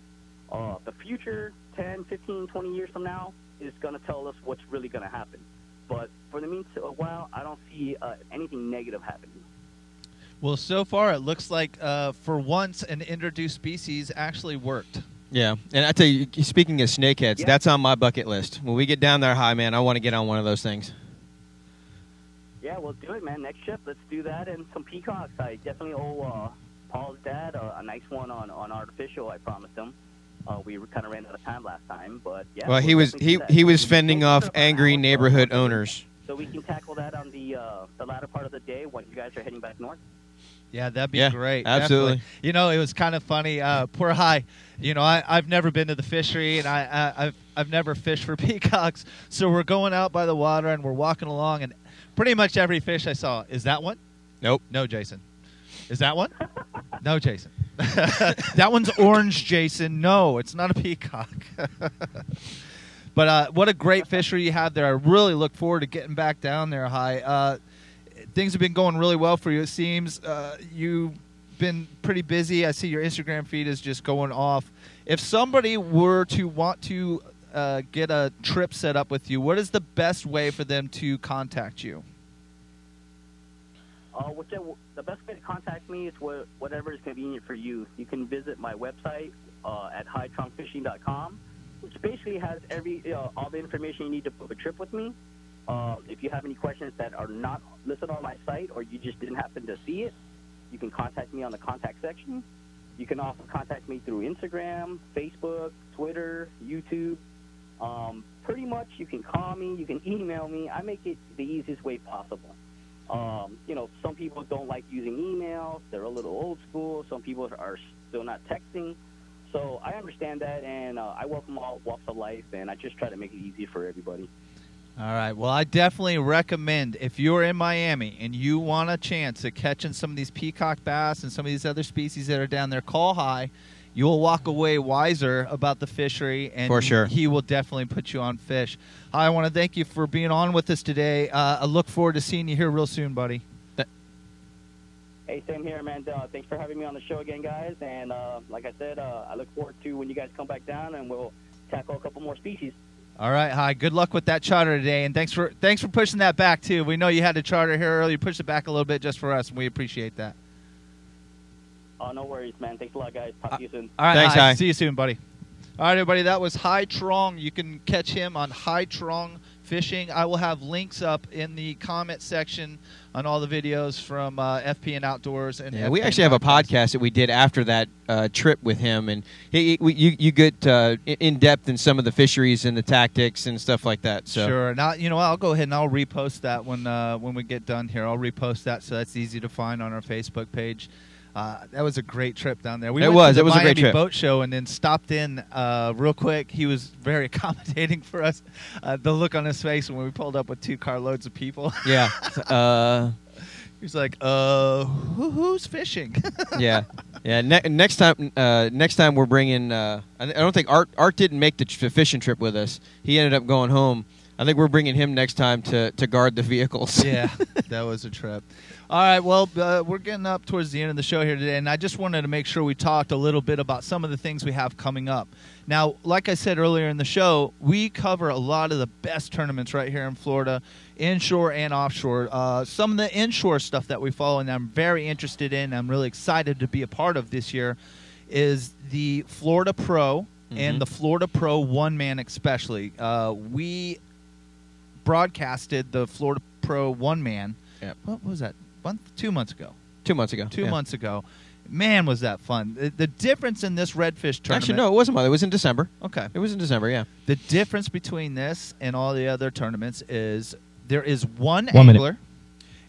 The future, 10, 15, 20 years from now, is going to tell us what's really going to happen. But for the meanwhile, I don't see anything negative happening. Well, so far it looks like for once an introduced species actually worked. Yeah, and I tell you, speaking of snakeheads, that's on my bucket list. When we get down there, Hai, man, I want to get on one of those things. Yeah, we'll do it, man. Next trip, let's do that, and some peacocks. I definitely owe Paul's dad a nice one on artificial. I promised him. We kind of ran out of time last time, but yeah. Well, he was fending off angry neighborhood owners. So we can tackle that on the latter part of the day when you guys are heading back north. Yeah, that'd be great. Absolutely. Definitely. You know, it was kind of funny. Poor Hai. You know, I've never been to the fishery, and I've never fished for peacocks. So we're going out by the water, and we're walking along, and pretty much every fish I saw, is that one? Nope. No, Jason. Is that one? No, Jason. That one's orange, Jason. No, it's not a peacock. But what a great fishery you have there. I really look forward to getting back down there, Hai. Things have been going really well for you, it seems. You've been pretty busy. I see your Instagram feed is just going off. If somebody were to want to get a trip set up with you, what is the best way for them to contact you? The best way to contact me is whatever is convenient for you. You can visit my website at haitruongfishing.com, which basically has all the information you need to book a trip with me. If you have any questions that are not listed on my site, or you just didn't happen to see it, you can contact me on the contact section. You can also contact me through Instagram, Facebook, Twitter, YouTube. Pretty much you can call me, you can email me. I make it the easiest way possible. You know, some people don't like using emails. They're a little old school. Some people are still not texting. So I understand that, and I welcome all walks of life, and I just try to make it easy for everybody. All right. Well, I definitely recommend, if you're in Miami and you want a chance at catching some of these peacock bass and some of these other species that are down there, call Hai. You'll walk away wiser about the fishery, and for sure, he will definitely put you on fish. Hai, I want to thank you for being on with us today. I look forward to seeing you here real soon, buddy. Hey, same here, man. Thanks for having me on the show again, guys. And like I said, I look forward to when you guys come back down, and we'll tackle a couple more species. All right, Hai. Good luck with that charter today, and thanks for pushing that back too. We know you had to charter here earlier. Push it back a little bit just for us, and we appreciate that. Oh, no worries, man. Thanks a lot, guys. Talk to you soon. All right, thanks, Hai. See you soon, buddy. All right, everybody. That was Hai Truong. You can catch him on Hai Truong Fishing. I will have links up in the comment section on all the videos from FPN Outdoors. And we actually have a podcast that we did after that trip with him, and you get in depth in some of the fisheries and the tactics and stuff like that. So. Sure. Now, you know, I'll go ahead and I'll repost that when we get done here. I'll repost that so that's easy to find on our Facebook page. That was a great trip down there. It was a great Miami trip. Boat Show, and then stopped in real quick. He was very accommodating for us. The look on his face when we pulled up with 2 carloads of people. Yeah. He's like, who's fishing? Yeah. Next time we're bringing. I don't think Art didn't make the fishing trip with us. He ended up going home. I think we're bringing him next time to guard the vehicles. Yeah, that was a trip. All right, well, we're getting up towards the end of the show here today, and I just wanted to make sure we talked a little bit about some of the things we have coming up. Now, like I said earlier in the show, we cover a lot of the best tournaments right here in Florida, inshore and offshore. Some of the inshore stuff that we follow and I'm very interested in, I'm really excited to be a part of this year, is the Florida Pro and the Florida Pro one-man especially. We broadcasted the Florida Pro one-man. Yep. What was that? 2 months ago. 2 months ago. 2 months ago. Man, was that fun. The difference in this redfish tournament. Actually, no, it wasn't. It was in December. Okay. It was in December, yeah. The difference between this and all the other tournaments is there is one minute. angler,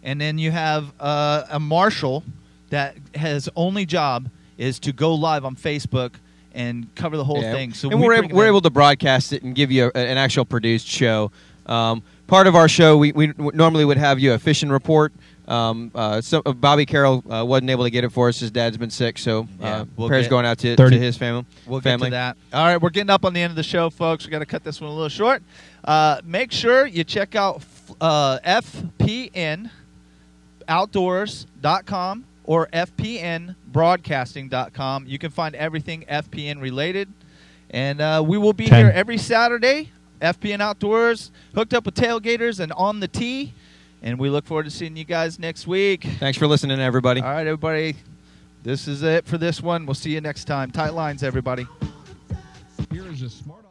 and then you have a marshal that his only job is to go live on Facebook and cover the whole thing. So and we're able to broadcast it and give you an actual produced show. Part of our show, we normally would have you a fishing report. Bobby Carroll wasn't able to get it for us. His dad's been sick, so prayers going out to his family. We'll get to that. All right, we're getting up on the end of the show, folks. We got to cut this one a little short. Make sure you check out FPNOutdoors.com or FPNBroadcasting.com. You can find everything FPN related, and we will be here every Saturday. FPN Outdoors, hooked up with tailgaters and on the tee. And we look forward to seeing you guys next week. Thanks for listening, everybody. All right, everybody. This is it for this one. We'll see you next time. Tight lines, everybody. Here is a smart